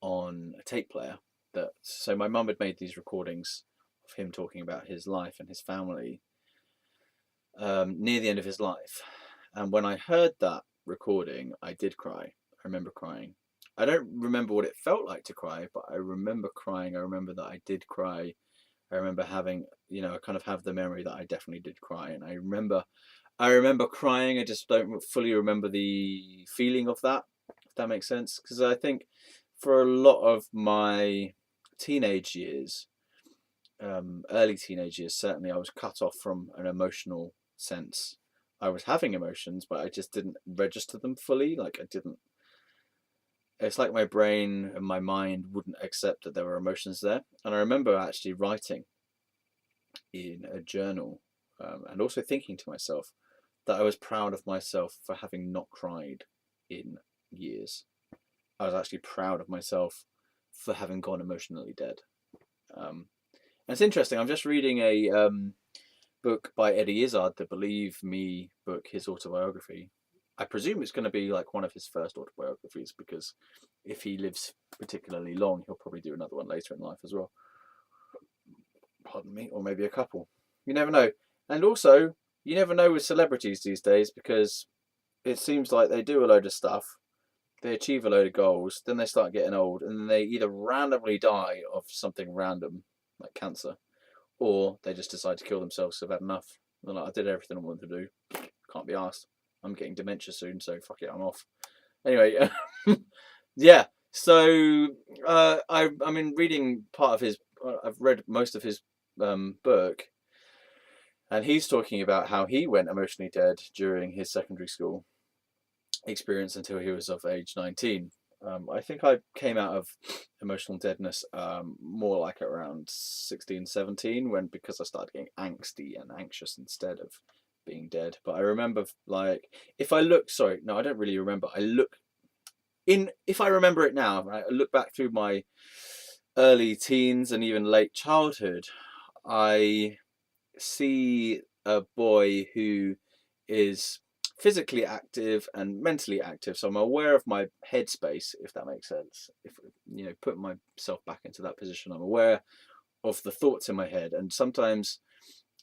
on a tape player. So my mum had made these recordings of him talking about his life and his family near the end of his life. And when I heard that recording, I did cry. I remember crying. I don't remember what it felt like to cry, but I remember crying. I remember that I did cry I remember having, I kind of have the memory that I definitely did cry, and I remember crying. I just don't fully remember the feeling of that, if that makes sense. Because I think for a lot of my teenage years, early teenage years, certainly, I was cut off from an emotional sense. I was having emotions, but I just didn't register them fully. Like I didn't. It's like my brain and my mind wouldn't accept that there were emotions there. And I remember actually writing in a journal, and also thinking to myself that I was proud of myself for having not cried in years. I was actually proud of myself for having gone emotionally dead. And it's interesting. I'm just reading a book by Eddie Izzard, the Believe Me book, his autobiography. I presume it's going to be like one of his first autobiographies, because if he lives particularly long, he'll probably do another one later in life as well. Pardon me, or maybe a couple. You never know. And also, you never know with celebrities these days, because it seems like they do a load of stuff, they achieve a load of goals, then they start getting old, and then they either randomly die of something random, like cancer, or they just decide to kill themselves because they've had enough. They're like, I did everything I wanted to do. Can't be asked. I'm getting dementia soon, so fuck it, I'm off. Anyway, yeah. So I'm in reading part of his. I've read most of his book, and he's talking about how he went emotionally dead during his secondary school experience until he was of age 19. I think I came out of emotional deadness more like around 16, 17, because I started getting angsty and anxious instead of being dead. But I remember, like, if I look, sorry, no, I don't really remember. If I remember it now, I look back through my early teens and even late childhood, I see a boy who is physically active and mentally active. So I'm aware of my headspace, if that makes sense. If put myself back into that position, I'm aware of the thoughts in my head. And sometimes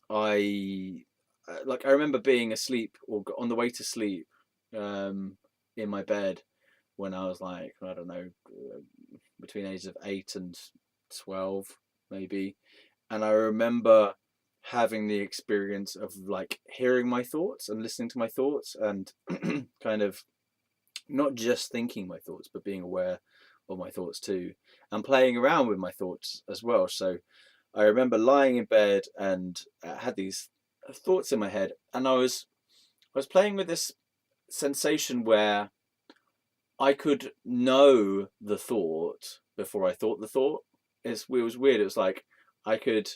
I I remember being asleep or on the way to sleep, in my bed when I was like, I don't know, between ages of 8 and 12 maybe. And I remember having the experience of like hearing my thoughts and listening to my thoughts, and kind of not just thinking my thoughts but being aware of my thoughts too, and playing around with my thoughts as well. So I remember lying in bed and had these thoughts in my head, and I was playing with this sensation where I could know the thought before I thought the thought. It was weird. It was like I could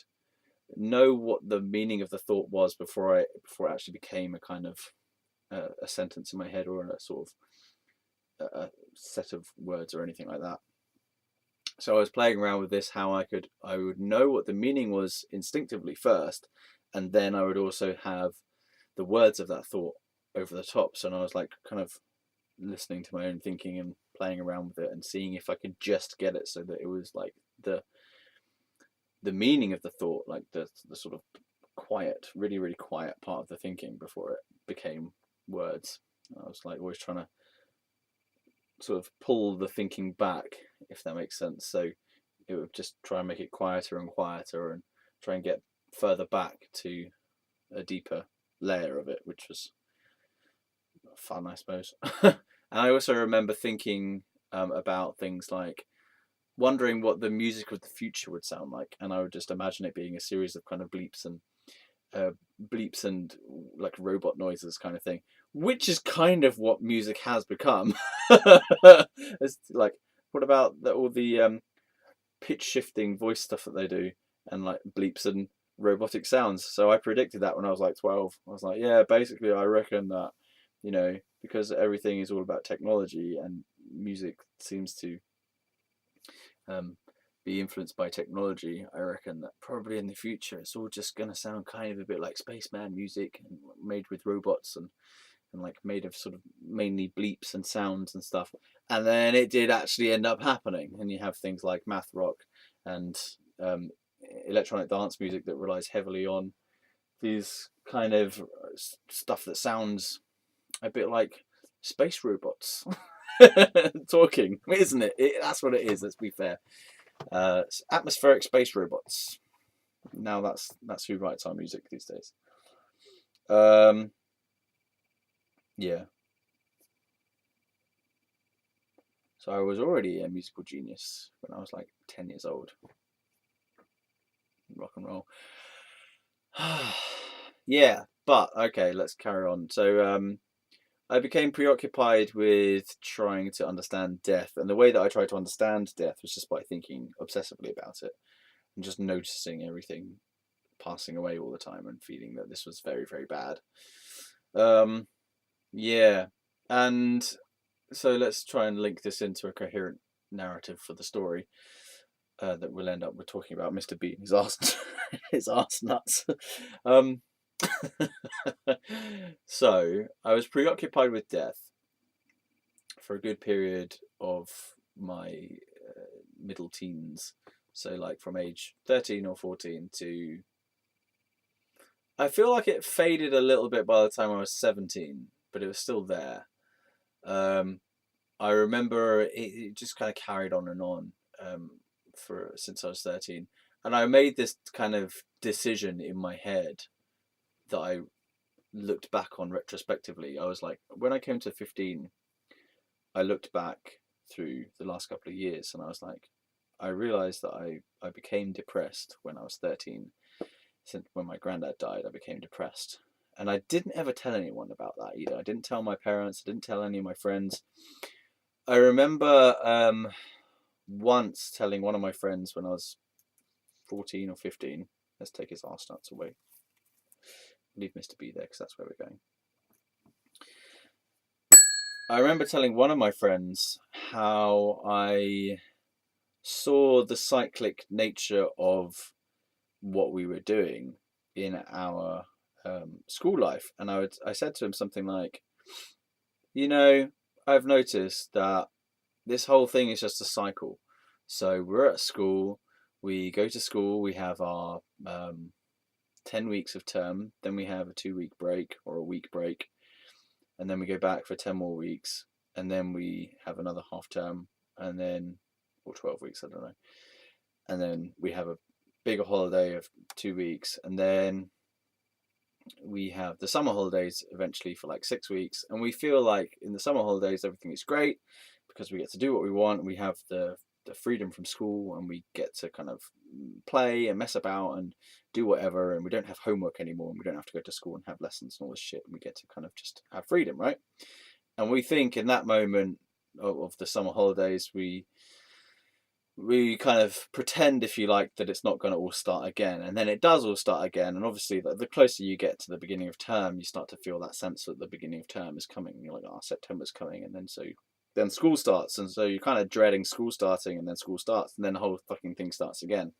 know what the meaning of the thought was before it actually became a kind of a sentence in my head, or a sort of a set of words or anything like that. So I was playing around with this, how I would know what the meaning was instinctively first, and then I would also have the words of that thought over the top. So I was like kind of listening to my own thinking and playing around with it and seeing if I could just get it so that it was like the meaning of the thought, like the sort of quiet, really, really quiet part of the thinking before it became words. I was like always trying to sort of pull the thinking back, if that makes sense. So it would just try and make it quieter and quieter, and try and get further back to a deeper layer of it, which was fun, I suppose. And I also remember thinking about things like wondering what the music of the future would sound like, and I would just imagine it being a series of kind of bleeps and like robot noises kind of thing, which is kind of what music has become. It's like, what about all the pitch shifting voice stuff that they do, and like bleeps and robotic sounds? So I predicted that when I was like 12. I was like, yeah, basically I reckon that, because everything is all about technology, and music seems to be influenced by technology, I reckon that probably in the future it's all just going to sound kind of a bit like spaceman music, and made with robots, and like made of sort of mainly bleeps and sounds and stuff. And then it did actually end up happening, and you have things like math rock and electronic dance music that relies heavily on these kind of stuff that sounds a bit like space robots talking, isn't it? That's what it is. Let's be fair. Atmospheric space robots. Now that's who writes our music these days. Yeah. So I was already a musical genius when I was like 10 years old. Rock and roll. Yeah, but okay, let's carry on. So I became preoccupied with trying to understand death, and the way that I tried to understand death was just by thinking obsessively about it and just noticing everything passing away all the time and feeling that this was very, very bad. Yeah, and so let's try and link this into a coherent narrative for the story that we'll end up with talking about Mr.B and his arse, his arse nuts. um, so I was preoccupied with death for a good period of my middle teens. So like from age 13 or 14 to, I feel like it faded a little bit by the time I was 17, but it was still there. I remember it just kind of carried on and on for since I was 13, and I made this kind of decision in my head that I looked back on retrospectively. I was like, when I came to 15, I looked back through the last couple of years, and I was like, I realized that I became depressed when I was 13. Since when my granddad died, I became depressed. And I didn't ever tell anyone about that either. I didn't tell my parents, I didn't tell any of my friends. I remember once telling one of my friends when I was 14 or 15, let's take his arse nuts away. Leave Mr.B there because that's where we're going. I remember telling one of my friends how I saw the cyclic nature of what we were doing in our school life, and I said to him something like, you know, I've noticed that this whole thing is just a cycle. So we're at school, we go to school, we have our 10 weeks of term, then we have a 2 week break or a week break, and then we go back for 10 more weeks, and then we have another half term, and then, or 12 weeks, I don't know, and then we have a bigger holiday of 2 weeks, and then we have the summer holidays eventually for like 6 weeks, and we feel like in the summer holidays everything is great because we get to do what we want. We have the freedom from school, and we get to kind of play and mess about and do whatever, and we don't have homework anymore, and we don't have to go to school and have lessons and all this shit, and we get to kind of just have freedom, right? And we think in that moment of the summer holidays, we kind of pretend, if you like, that it's not going to all start again, and then it does all start again. And obviously the closer you get to the beginning of term, you start to feel that sense that the beginning of term is coming. You're like, oh, September's coming, and then school starts, and so you're kind of dreading school starting, and then school starts, and then the whole fucking thing starts again.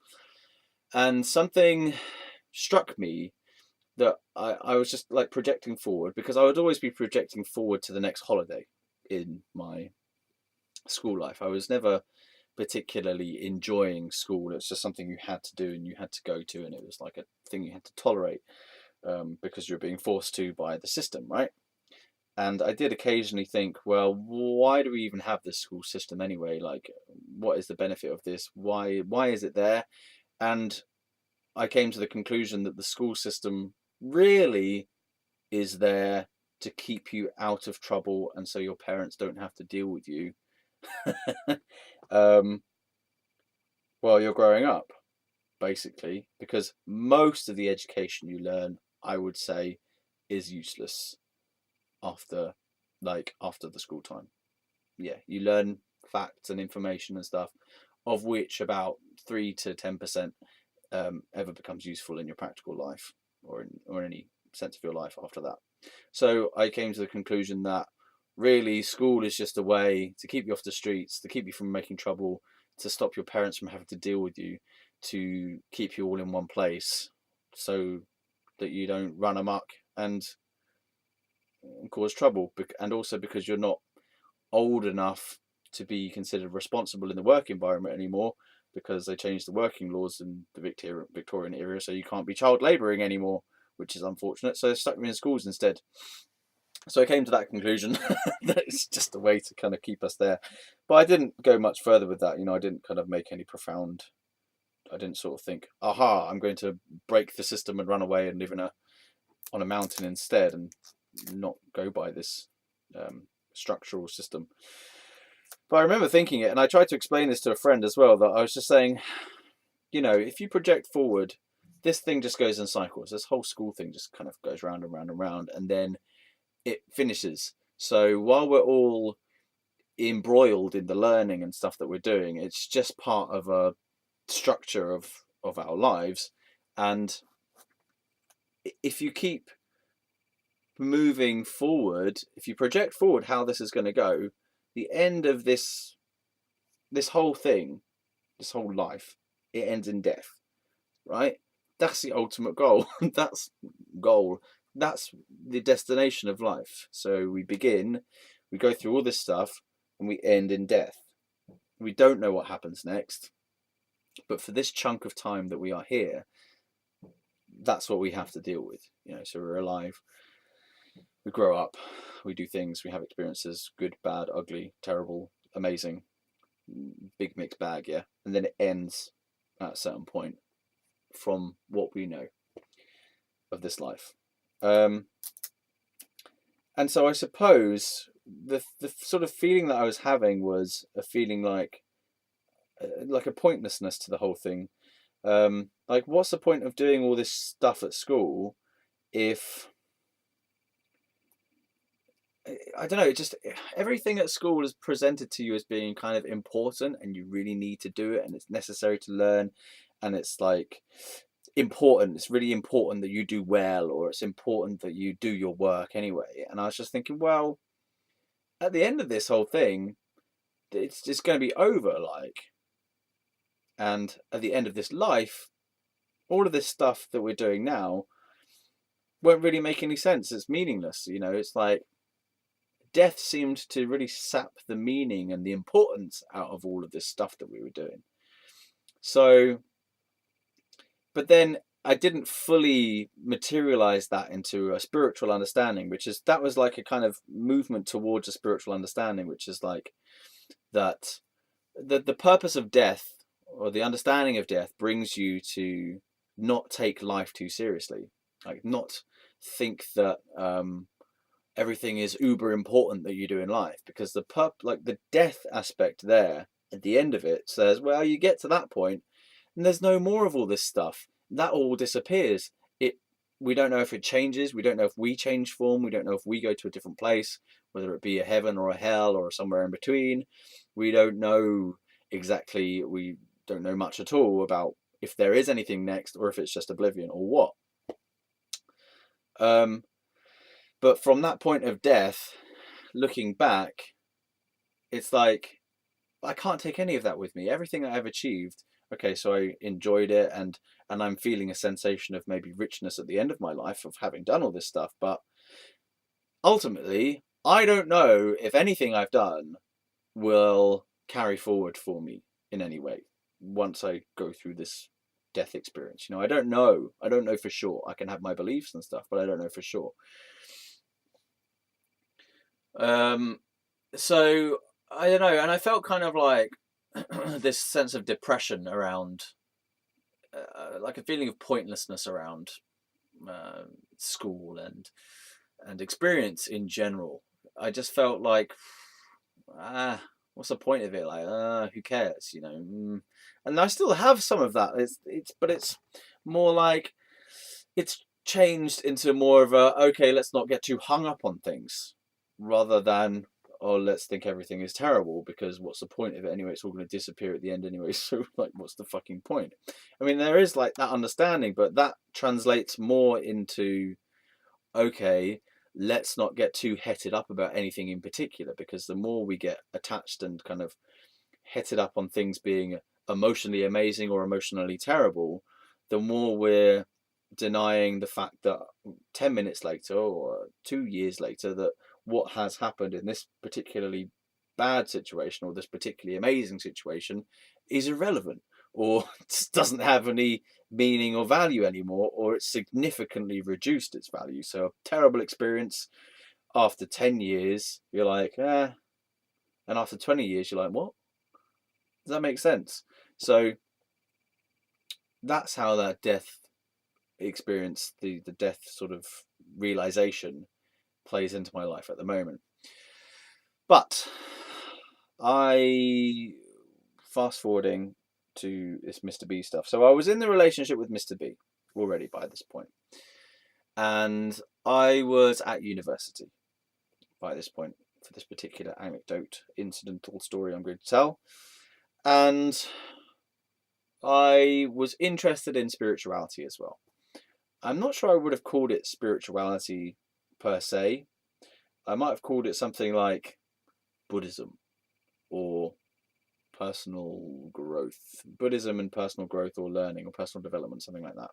And something struck me that I was just like projecting forward, because I would always be projecting forward to the next holiday in my school life. I was never particularly enjoying school. It's just something you had to do and you had to go to, and it was like a thing you had to tolerate because you're being forced to by the system, right? And I did occasionally think, well, why do we even have this school system anyway? Like, what is the benefit of this? Why is it there? And I came to the conclusion that the school system really is there to keep you out of trouble, and so your parents don't have to deal with you um, while you're growing up, basically, because most of the education you learn, I would say, is useless after after the school time. Yeah, you learn facts and information and stuff, of which about 3 to 10% ever becomes useful in your practical life or in any sense of your life after that. So I came to the conclusion that really school is just a way to keep you off the streets, to keep you from making trouble, to stop your parents from having to deal with you, to keep you all in one place so that you don't run amok and cause trouble, and also because you're not old enough to be considered responsible in the work environment anymore, because they changed the working laws in the Victorian era, so you can't be child labouring anymore, which is unfortunate. So they stuck me in schools instead. So I came to that conclusion that it's just a way to kind of keep us there. But I didn't go much further with that. I didn't kind of make any profound didn't sort of think, aha, I'm going to break the system and run away and live on a mountain instead, and not go by this structural system. But I remember thinking it, and I tried to explain this to a friend as well, that I was just saying, if you project forward, this thing just goes in cycles. This whole school thing just kind of goes round and round and round, and then it finishes. So while we're all embroiled in the learning and stuff that we're doing, it's just part of a structure of our lives. And if you keep moving forward, if you project forward how this is going to go, the end of this whole thing, this whole life, it ends in death, right? That's the ultimate goal. That's the destination of life. So we go through all this stuff, and we end in death. We don't know what happens next, but for this chunk of time that we are here, that's what we have to deal with. So we're alive, we grow up, we do things, we have experiences, good, bad, ugly, terrible, amazing, big mixed bag, yeah. And then it ends at a certain point from what we know of this life. And so I suppose the sort of feeling that I was having was a feeling like a pointlessness to the whole thing. Like, what's the point of doing all this stuff at school if, I don't know, just everything at school is presented to you as being kind of important, and you really need to do it, and it's necessary to learn, and it's like important. It's really important that you do well, or it's important that you do your work anyway. And I was just thinking, well, at the end of this whole thing, it's just going to be over, like, and at the end of this life, all of this stuff that we're doing now won't really make any sense. It's meaningless. It's like death seemed to really sap the meaning and the importance out of all of this stuff that we were doing. So, but then I didn't fully materialize that into a spiritual understanding, that was like a kind of movement towards a spiritual understanding, which is like that the purpose of death, or the understanding of death, brings you to not take life too seriously, like not think that everything is uber important that you do in life, because the death aspect there at the end of it says, well, you get to that point and there's no more of all this stuff. That all disappears. We don't know if it changes. We don't know if we change form. We don't know if we go to a different place, whether it be a heaven or a hell or somewhere in between. We don't know exactly. We don't know much at all about if there is anything next, or if it's just oblivion, or what. But from that point of death, looking back, it's like, I can't take any of that with me. Everything I've achieved, okay, so I enjoyed it, and I'm feeling a sensation of maybe richness at the end of my life of having done all this stuff. But ultimately, I don't know if anything I've done will carry forward for me in any way once I go through this death experience. I don't know. I don't know for sure. I can have my beliefs and stuff, but I don't know for sure. So I don't know, and I felt kind of like this sense of depression around, like a feeling of pointlessness around school and experience in general. I just felt like, what's the point of it? Like, who cares? And I still have some of that. But it's more like it's changed into more of a, okay, let's not get too hung up on things, rather than, oh, let's think everything is terrible, because what's the point of it anyway? It's all going to disappear at the end anyway. So like, what's the fucking point? I mean, there is like that understanding, but that translates more into, okay, let's not get too headed up about anything in particular, because the more we get attached and kind of headed up on things being emotionally amazing or emotionally terrible, the more we're denying the fact that 10 minutes later or 2 years later, that what has happened in this particularly bad situation or this particularly amazing situation is irrelevant, or doesn't have any meaning or value anymore, or it's significantly reduced its value. So a terrible experience, after 10 years you're like, and after 20 years you're like, what? Does that make sense? So that's how that death experience, the death sort of realization, plays into my life at the moment. But I fast forwarding to this Mr. B stuff. So I was in the relationship with Mr. B already by this point, and I was at university by this point for this particular anecdote, incidental story I'm going to tell. And I was interested in spirituality as well. I'm not sure I would have called it spirituality per se. I might have called it something like Buddhism or personal growth. Buddhism and personal growth, or learning or personal development, something like that.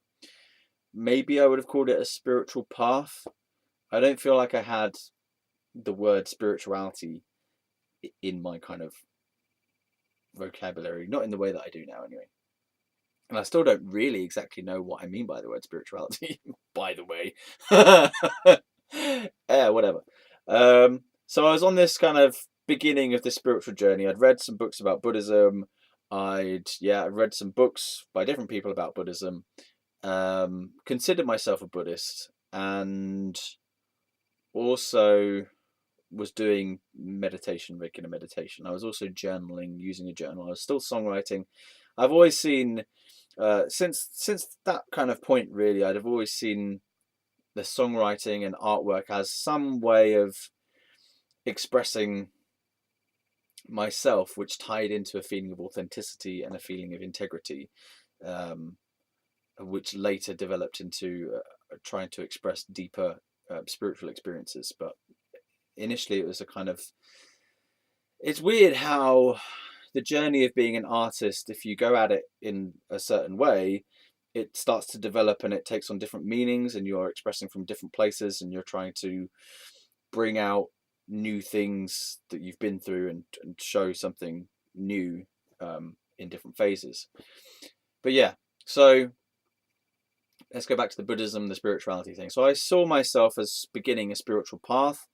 Maybe I would have called it a spiritual path. I don't feel like I had the word spirituality in my kind of vocabulary, not in the way that I do now anyway. And I still don't really exactly know what I mean by the word spirituality, by the way. Yeah, whatever. So I was on this kind of beginning of this spiritual journey. I'd read some books about Buddhism. I'd read some books by different people about Buddhism. Considered myself a Buddhist, and also was doing meditation, regular meditation. I was also journaling, using a journal. I was still songwriting. I've always seen, since that kind of point, really, I'd have always seen the songwriting and artwork as some way of expressing myself, which tied into a feeling of authenticity and a feeling of integrity, which later developed into trying to express deeper spiritual experiences. But initially it was a kind of, it's weird how the journey of being an artist, if you go at it in a certain way, it starts to develop and it takes on different meanings, and you're expressing from different places, and you're trying to bring out new things that you've been through, and show something new in different phases. But yeah, so let's go back to the Buddhism, the spirituality thing. So I saw myself as beginning a spiritual path.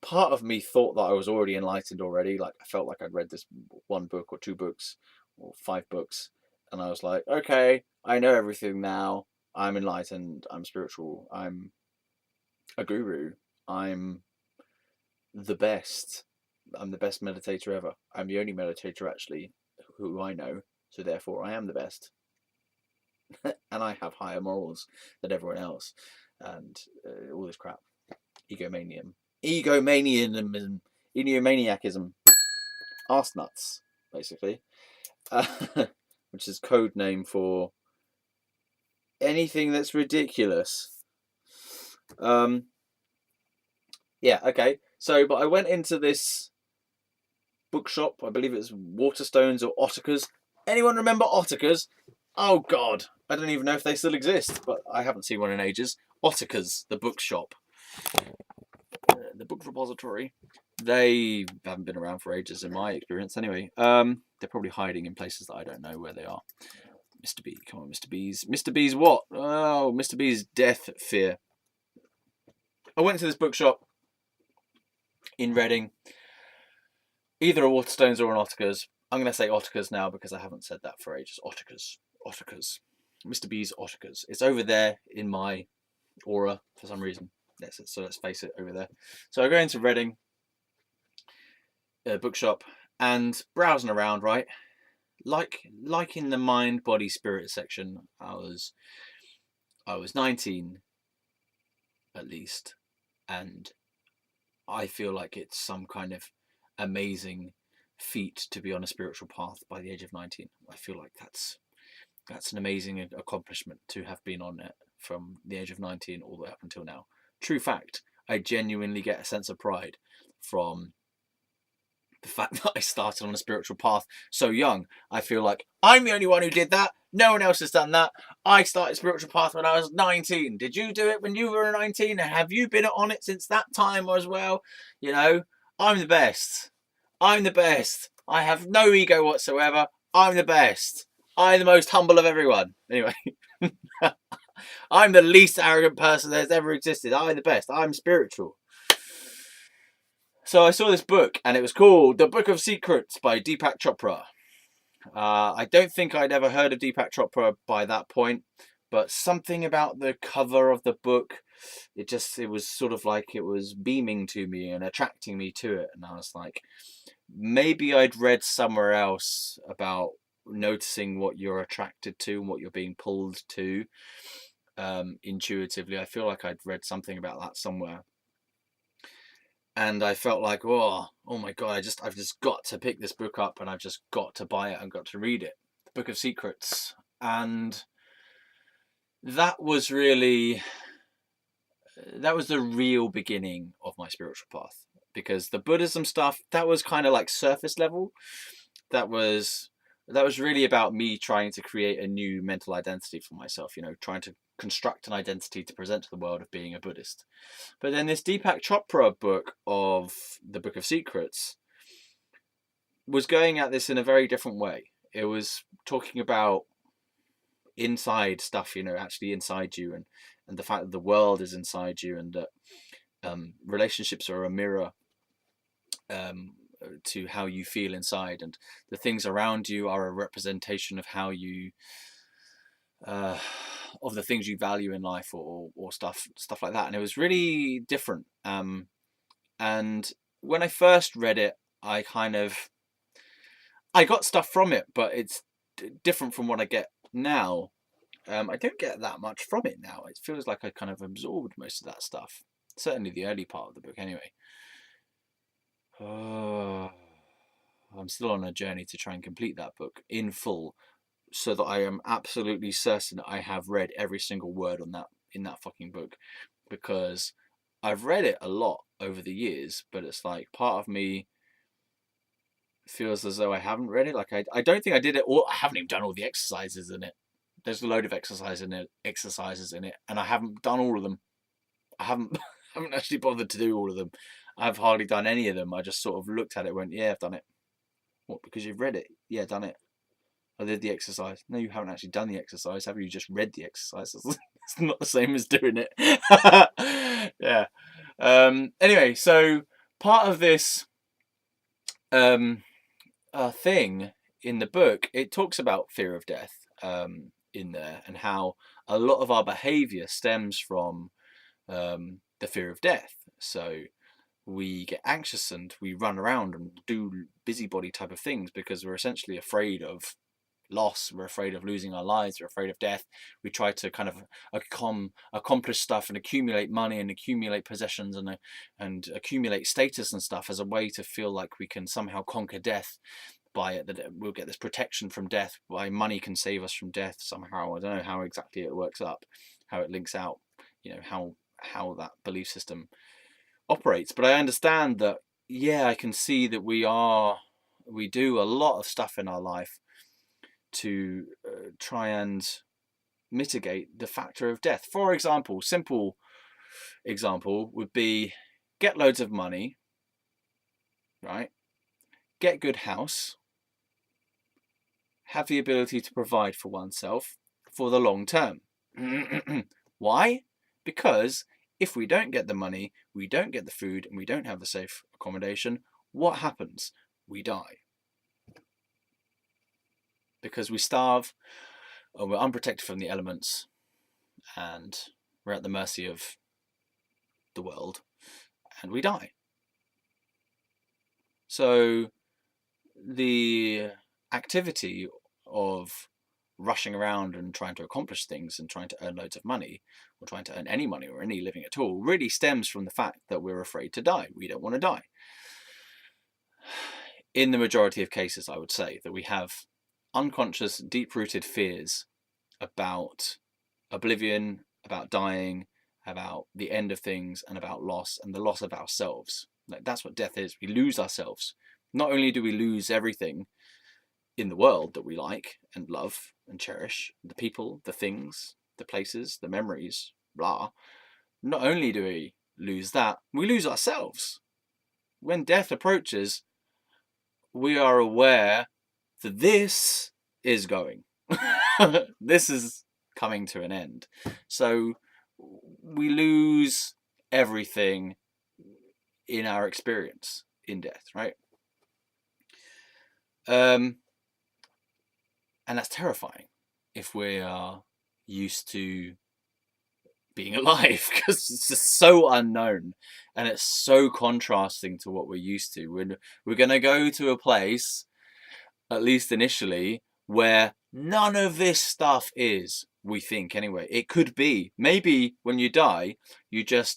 Part of me thought that I was already enlightened already. Like, I felt like I'd read this one book or two books or five books, and I was like, okay, I know everything now. I'm enlightened. I'm spiritual. I'm a guru. I'm the best. I'm the best meditator ever. I'm the only meditator actually who I know. So therefore I am the best. And I have higher morals than everyone else. And all this crap. Egomanianism, enomaniacism, arse nuts, basically, which is code name for anything that's ridiculous. Yeah, okay. So, but I went into this bookshop. I believe it's Waterstones or Ottakers. Anyone remember Ottakers? Oh God, I don't even know if they still exist, but I haven't seen one in ages. Ottakers, the bookshop. The book repository. They haven't been around for ages in my experience anyway. They're probably hiding in places that I don't know where they are. Mr. B, come on, Mr. B's. Mr. B's what? Oh, Mr. B's death fear. I went to this bookshop in Reading. Either a Waterstones or an Ottakers. I'm going to say Ottakers now because I haven't said that for ages. Ottakers. Mr. B's Ottakers. It's over there in my aura for some reason. So let's face it, over there. So I go into Reading bookshop and browsing around, right? Like in the mind, body, spirit section, I was 19 at least, and I feel like it's some kind of amazing feat to be on a spiritual path by the age of 19. I feel like that's an amazing accomplishment to have been on it from the age of 19 all the way up until now. True fact, I genuinely get a sense of pride from the fact that I started on a spiritual path so young. I feel like I'm the only one who did that. No one else has done that. I started spiritual path when I was 19. Did you do it when you were 19? And have you been on it since that time as well? You know, I'm the best. I'm the best. I have no ego whatsoever. I'm the best. I'm the most humble of everyone. Anyway. I'm the least arrogant person that's ever existed. I'm the best. I'm spiritual. So I saw this book, and it was called The Book of Secrets by Deepak Chopra. I don't think I'd ever heard of Deepak Chopra by that point, but something about the cover of the book, it was sort of like it was beaming to me and attracting me to it. And I was like, maybe I'd read somewhere else about noticing what you're attracted to and what you're being pulled to intuitively. I feel like I'd read something about that somewhere. And I felt like, oh my God, I've just got to pick this book up, and I've just got to buy it and got to read it. The Book of Secrets. And that was the real beginning of my spiritual path, because the Buddhism stuff, that was kind of like surface level. That was really about me trying to create a new mental identity for myself, trying to construct an identity to present to the world of being a Buddhist. But then this Deepak Chopra book of the Book of Secrets was going at this in a very different way. It was talking about inside stuff, actually inside you, and the fact that the world is inside you, and that relationships are a mirror to how you feel inside, and the things around you are a representation of how you of the things you value in life, or stuff like that. And it was really different. And when I first read it, I got stuff from it, but it's different from what I get now. I don't get that much from it now. It feels like I kind of absorbed most of that stuff. Certainly the early part of the book, anyway. I'm still on a journey to try and complete that book in full, so that I am absolutely certain that I have read every single word in that fucking book, because I've read it a lot over the years, but it's like part of me feels as though I haven't read it. Like I don't think I did it all. I haven't even done all the exercises in it. There's a load of exercises in it, and I haven't done all of them. I haven't haven't actually bothered to do all of them. I've hardly done any of them. I just sort of looked at it and went, yeah, I've done it. What, because you've read it? Yeah, done it. I did the exercise. No, you haven't actually done the exercise, have you? You just read the exercise. It's not the same as doing it. Yeah. Anyway, so part of this thing in the book, it talks about fear of death in there, and how a lot of our behavior stems from the fear of death. So we get anxious and we run around and do busybody type of things because we're essentially afraid of loss. We're afraid of losing our lives. We're afraid of death. We try to kind of accomplish stuff and accumulate money and accumulate possessions and accumulate status and stuff as a way to feel like we can somehow conquer death by it, that we'll get this protection from death, by money can save us from death somehow. I don't know how exactly it works up, how it links out, how that belief system operates. But I understand that, yeah, I can see that we do a lot of stuff in our life to try and mitigate the factor of death. For example, simple example would be get loads of money, right? Get good house, have the ability to provide for oneself for the long term. Why? Because if we don't get the money, we don't get the food, and we don't have the safe accommodation, what happens? We die. Because we starve, or we're unprotected from the elements, and we're at the mercy of the world, and we die. So the activity of rushing around and trying to accomplish things and trying to earn loads of money, or trying to earn any money or any living at all, really stems from the fact that we're afraid to die. We don't want to die. In the majority of cases, I would say that we have unconscious, deep-rooted fears about oblivion, about dying, about the end of things, and about loss, and the loss of ourselves. Like, that's what death is. We lose ourselves. Not only do we lose everything in the world that we like and love and cherish, the people, the things, the places, the memories, blah. Not only do we lose that, we lose ourselves. When death approaches, we are aware that this is going. This is coming to an end. So we lose everything in our experience in death, right? And that's terrifying if we are used to being alive, because it's just so unknown and it's so contrasting to what we're used to. We're going to go to a place, at least initially, where none of this stuff is, we think anyway. It could be, maybe when you die, you don't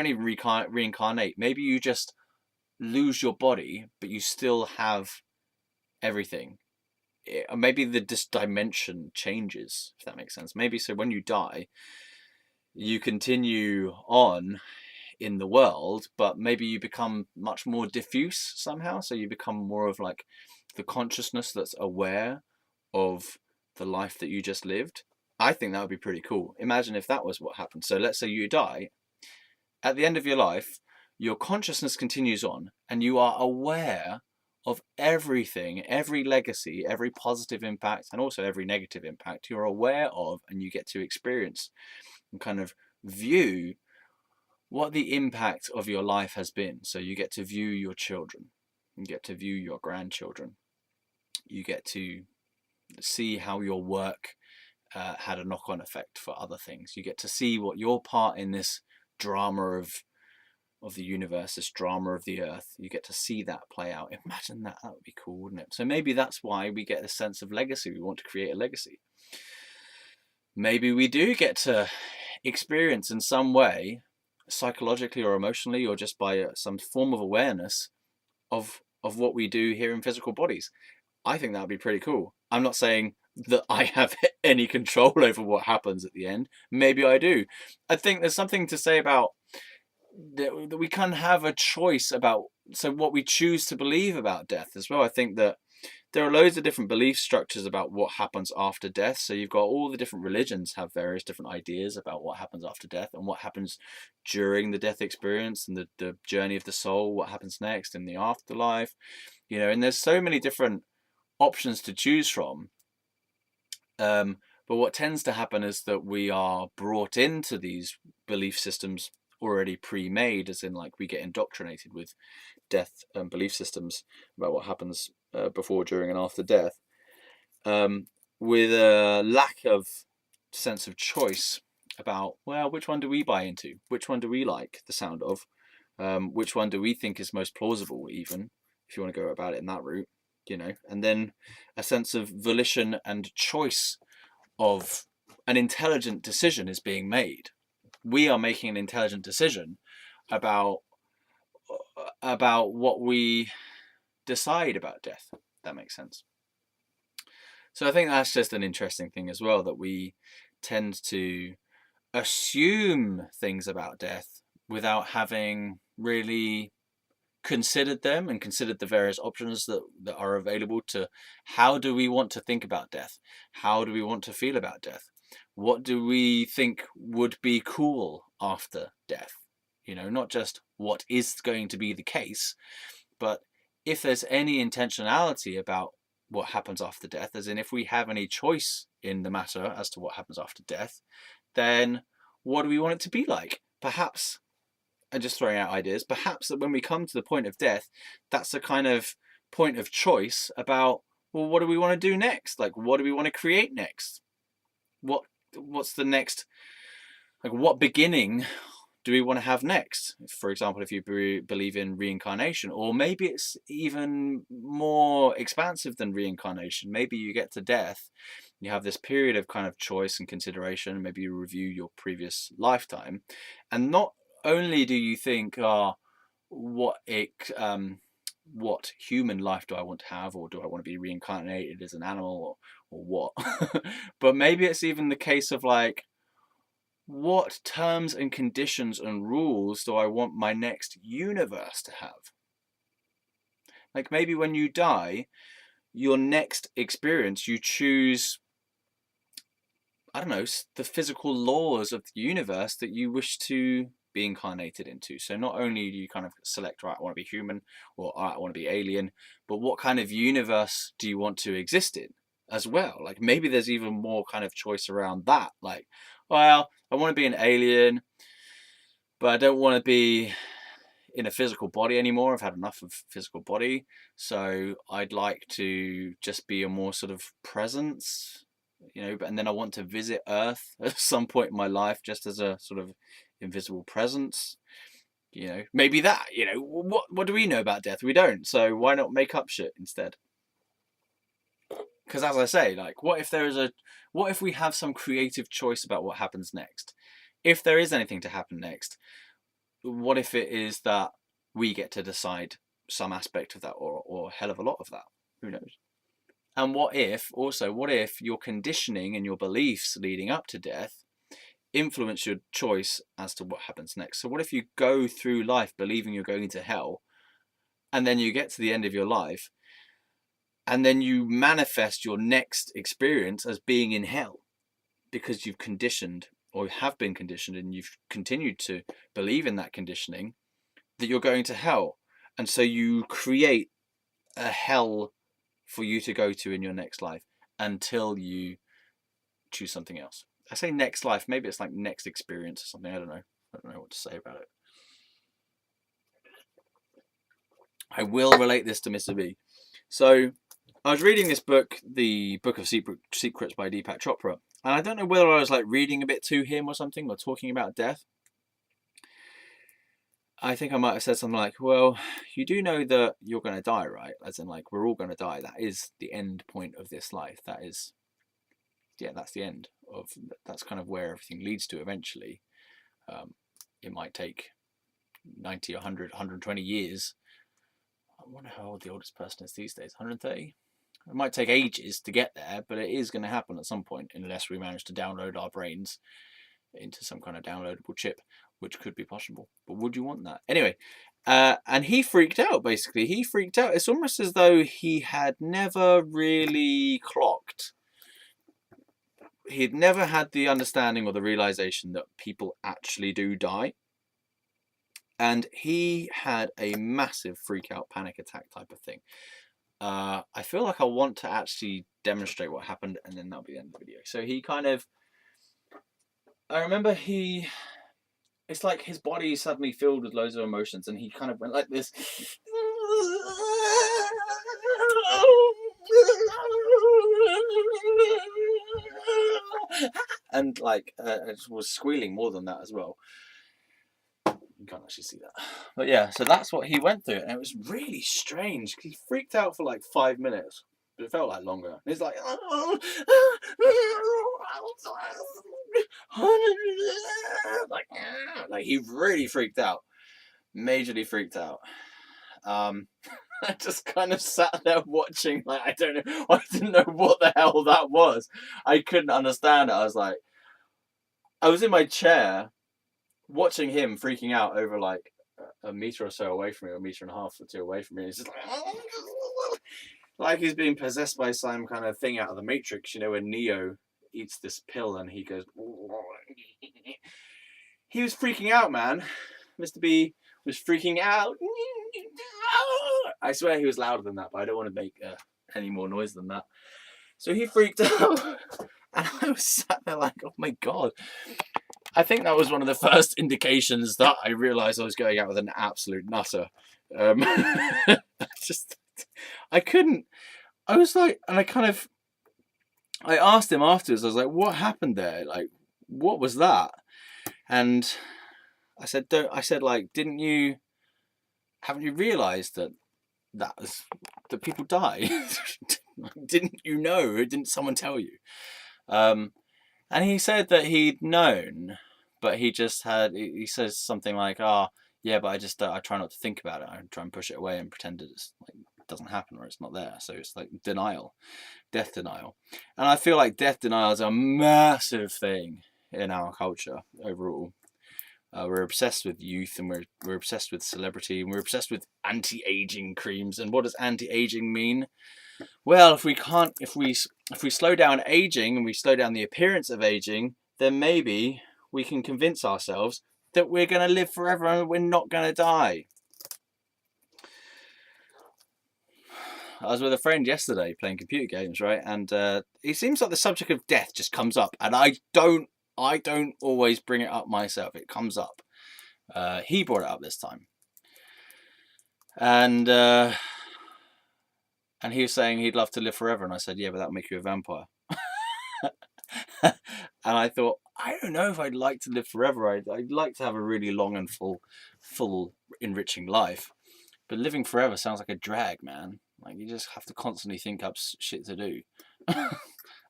even reincarnate. Maybe you just lose your body, but you still have everything. Maybe the dimension changes, if that makes sense. Maybe so when you die, you continue on in the world, but maybe you become much more diffuse somehow. So you become more of like the consciousness that's aware of the life that you just lived. I think that would be pretty cool. Imagine if that was what happened. So let's say you die. At the end of your life, your consciousness continues on and you are aware of everything, every legacy, every positive impact, and also every negative impact you're aware of, and you get to experience and kind of view what the impact of your life has been. So you get to view your children, you get to view your grandchildren, you get to see how your work had a knock-on effect for other things. You get to see what your part in this drama of the universe, this drama of the earth, you get to see that play out. Imagine that. That would be cool, wouldn't it? So maybe that's why we get a sense of legacy. We want to create a legacy. Maybe we do get to experience in some way, psychologically or emotionally, or just by some form of awareness of what we do here in physical bodies. I think that would be pretty cool. I'm not saying that I have any control over what happens at the end. Maybe I do. I think there's something to say about that we can have a choice about what we choose to believe about death as well. I think that there are loads of different belief structures about what happens after death. So you've got all the different religions have various different ideas about what happens after death and what happens during the death experience and the journey of the soul, what happens next in the afterlife, and there's so many different options to choose from. But what tends to happen is that we are brought into these belief systems already pre-made, as in like we get indoctrinated with death and belief systems about what happens before, during, and after death, with a lack of sense of choice about, well, which one do we buy into? Which one do we like the sound of? Which one do we think is most plausible, even if you want to go about it in that route, and then a sense of volition and choice of an intelligent decision is being made. We are making an intelligent decision about what we decide about death. If that makes sense. So I think that's just an interesting thing as well, that we tend to assume things about death without having really considered them and considered the various options that are available to how do we want to think about death? How do we want to feel about death? What do we think would be cool after death? Not just what is going to be the case, but if there's any intentionality about what happens after death, as in if we have any choice in the matter as to what happens after death, then what do we want it to be like? Perhaps, and just throwing out ideas, perhaps that when we come to the point of death, that's a kind of point of choice about, well, what do we want to do next? Like, what do we want to create next? What's the next, like, what beginning do we want to have next? For example, if you believe in reincarnation, or maybe it's even more expansive than reincarnation. Maybe you get to death, you have this period of kind of choice and consideration. Maybe you review your previous lifetime, and not only do you think, what human life do I want to have, or do I want to be reincarnated as an animal, or what? But maybe it's even the case of like, what terms and conditions and rules do I want my next universe to have? Like maybe when you die, your next experience, you choose, I don't know, the physical laws of the universe that you wish to be incarnated into. So not only do you kind of select, right, I want to be human, or right, I want to be alien, but what kind of universe do you want to exist in as well? Like maybe there's even more kind of choice around that. Like, well, I want to be an alien, but I don't want to be in a physical body anymore. I've had enough of physical body. So I'd like to just be a more sort of presence, you know, and then I want to visit Earth at some point in my life just as a sort of invisible presence. You know, maybe that, you know, what do we know about death? We don't. So why not make up shit instead? Because as I say, like, what if we have some creative choice about what happens next? If there is anything to happen next, what if it is that we get to decide some aspect of that, or a hell of a lot of that? Who knows? And what if your conditioning and your beliefs leading up to death influence your choice as to what happens next? So what if you go through life believing you're going to hell, and then you get to the end of your life, and then you manifest your next experience as being in hell because you've conditioned, or have been conditioned, and you've continued to believe in that conditioning that you're going to hell. And so you create a hell for you to go to in your next life until you choose something else. I say next life, maybe it's like next experience or something. I don't know what to say about it. I will relate this to Mr.B. So I was reading this book, the Book of Secrets by Deepak Chopra, and I don't know whether I was like reading a bit to him or something, or talking about death. I think I might have said something like, well, you do know that you're going to die, right? As in, like, we're all going to die. That is the end point of this life. That is, yeah, that's the end of, that's kind of where everything leads to eventually. It might take 90, 100, 120 years. I wonder how old the oldest person is these days, 130? It might take ages to get there, but it is going to happen at some point, unless we manage to download our brains into some kind of downloadable chip, which could be possible. But would you want that? Anyway, and he freaked out, basically. He freaked out. It's almost as though he had never really clocked. He'd never had the understanding or the realization that people actually do die. And he had a massive freak out, panic attack type of thing. I feel like I want to actually demonstrate what happened, and then that'll be the end of the video. So he kind of, I remember it's like his body suddenly filled with loads of emotions, and he kind of went like this. And like, it was squealing more than that as well. You can't actually see that. But yeah, so that's what he went through, and it was really strange. He freaked out for like 5 minutes. But it felt like longer. He's like, like he really freaked out, majorly freaked out. I just kind of sat there watching, like, I didn't know what the hell that was. I couldn't understand it. I was in my chair watching him freaking out over like a meter or so away from me, or a meter and a half or two away from me. It's just like he's being possessed by some kind of thing out of the Matrix, you know, when Neo eats this pill and he goes. He was freaking out, man. Mr.B was freaking out. I swear he was louder than that, but I don't want to make any more noise than that. So he freaked out, and I was sat there like, oh my god. I think that was one of the first indications that I realised I was going out with an absolute nutter. I couldn't. I was like, and I asked him afterwards. I was like, "What happened there? Like, what was that?" And I said, haven't you realised that people die? Didn't you know? Didn't someone tell you? And he said that he'd known, but he says something like, "Oh, yeah, but I try not to think about it. I try and push it away and pretend it's like it doesn't happen, or it's not there." So it's like denial, death denial. And I feel like death denial is a massive thing in our culture overall. We're obsessed with youth, and we're obsessed with celebrity, and we're obsessed with anti-aging creams. And what does anti-aging mean? Well, if we slow down aging, and we slow down the appearance of aging, then maybe we can convince ourselves that we're going to live forever and we're not going to die. I was with a friend yesterday playing computer games, right? And it seems like the subject of death just comes up, and I don't always bring it up myself. It comes up. He brought it up this time. And he was saying he'd love to live forever, and I said, yeah, but that'll make you a vampire. And I thought, I don't know if I'd like to live forever. I'd like to have a really long and full, enriching life. But living forever sounds like a drag, man. Like, you just have to constantly think up shit to do.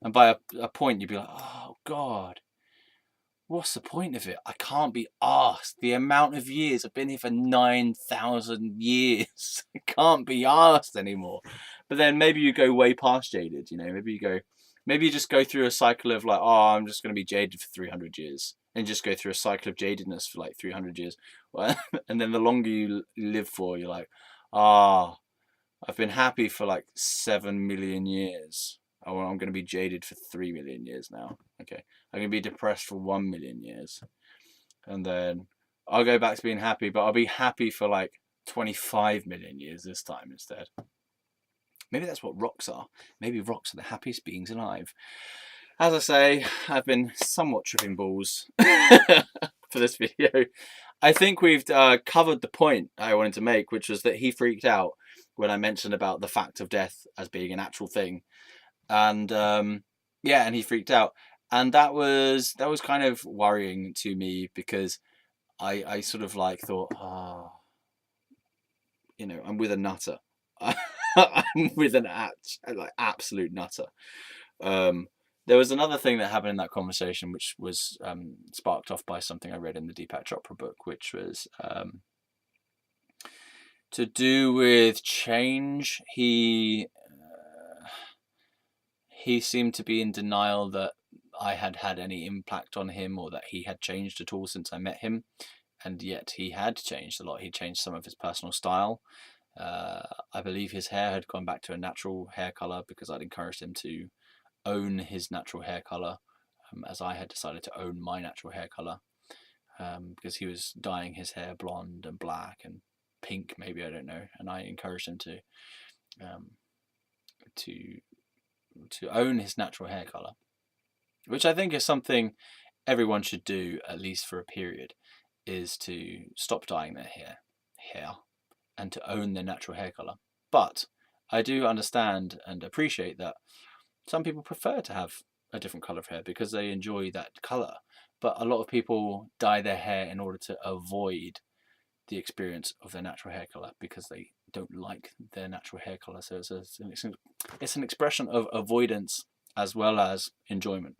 And by a point, you'd be like, oh, God, what's the point of it? I can't be asked. The amount of years, I've been here for 9,000 years. I can't be asked anymore. But then maybe you go way past jaded, you know, maybe you just go through a cycle of like, oh, I'm just going to be jaded for 300 years. And just go through a cycle of jadedness for like 300 years. And then the longer you live for, you're like, ah, I've been happy for like 7 million years. Oh, well, I'm going to be jaded for 3 million years now. Okay. I'm going to be depressed for 1 million years. And then I'll go back to being happy, but I'll be happy for like 25 million years this time instead. Maybe that's what rocks are. Maybe rocks are the happiest beings alive. As I say, I've been somewhat tripping balls for this video. I think we've covered the point I wanted to make, which was that he freaked out when I mentioned about the fact of death as being an actual thing. And yeah, and he freaked out. And that was kind of worrying to me, because I sort of like thought, you know, I'm with a nutter. I'm with an absolute nutter. There was another thing that happened in that conversation, which was sparked off by something I read in the Deepak Chopra book, which was to do with change. He seemed to be in denial that I had had any impact on him, or that he had changed at all since I met him. And yet he had changed a lot. He changed some of his personal style. I believe his hair had gone back to a natural hair color, because I'd encouraged him to own his natural hair color, as I had decided to own my natural hair color, because he was dyeing his hair blonde and black and pink, maybe, I don't know, and I encouraged him to own his natural hair color, which I think is something everyone should do, at least for a period, is to stop dyeing their hair and to own their natural hair color. But I do understand and appreciate that some people prefer to have a different color of hair because they enjoy that color. But a lot of people dye their hair in order to avoid the experience of their natural hair color, because they don't like their natural hair color. So it's an expression of avoidance as well as enjoyment.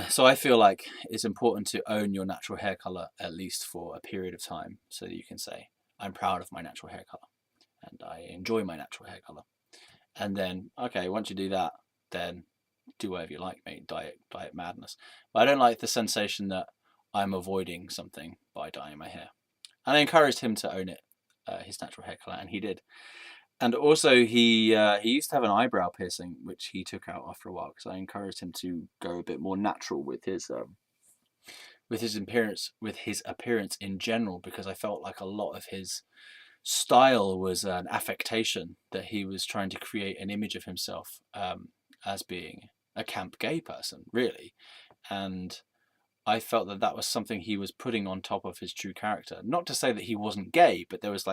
So I feel like it's important to own your natural hair color, at least for a period of time, so that you can say, I'm proud of my natural hair color and I enjoy my natural hair color. And then, okay, once you do that, then do whatever you like, mate. Dye it madness. But I don't like the sensation that I'm avoiding something by dyeing my hair. And I encouraged him to own it, his natural hair color, and he did. And also, he used to have an eyebrow piercing, which he took out after a while, because I encouraged him to go a bit more natural with his appearance in general, because I felt like a lot of his style was an affectation, that he was trying to create an image of himself as being a camp gay person, really. And I felt that that was something he was putting on top of his true character. Not to say that he wasn't gay, but there was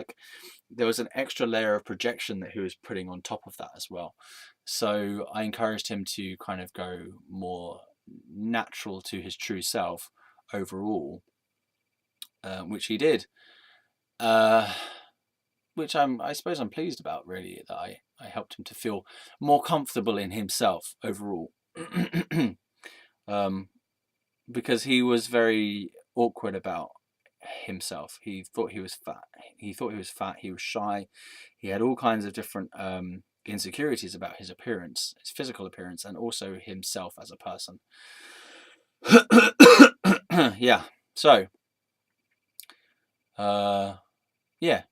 an extra layer of projection that he was putting on top of that as well. So I encouraged him to kind of go more natural to his true self overall, which he did. Which I suppose I'm pleased about, really, that I helped him to feel more comfortable in himself overall. Because he was very awkward about himself. He thought he was fat. He was shy. He had all kinds of different insecurities about his appearance, his physical appearance, and also himself as a person. Yeah. So, yeah.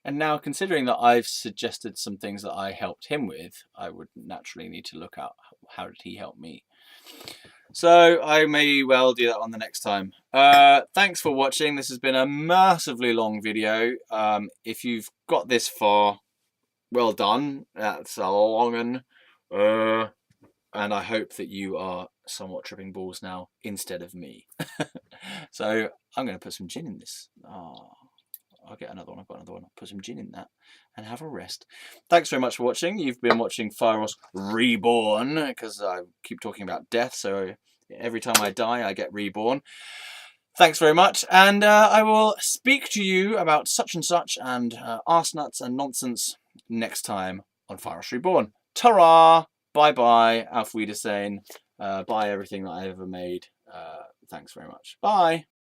And now, considering that I've suggested some things that I helped him with, I would naturally need to look at how did he help me. So I may well do that on the next time. Thanks for watching. This has been a massively long video. If you've got this far, well done. That's a long one. And I hope that you are somewhat tripping balls now instead of me. So I'm going to put some gin in this. Oh. I'll get another one. I've got another one. I'll put some gin in that and have a rest. Thanks very much for watching. You've been watching Fieros Reborn, because I keep talking about death, so every time I die, I get reborn. Thanks very much, and I will speak to you about such and such and arse nuts and nonsense next time on Fieros Reborn. Ta-ra! Bye-bye, Auf Wiedersehen. Buy everything that I ever made. Thanks very much. Bye!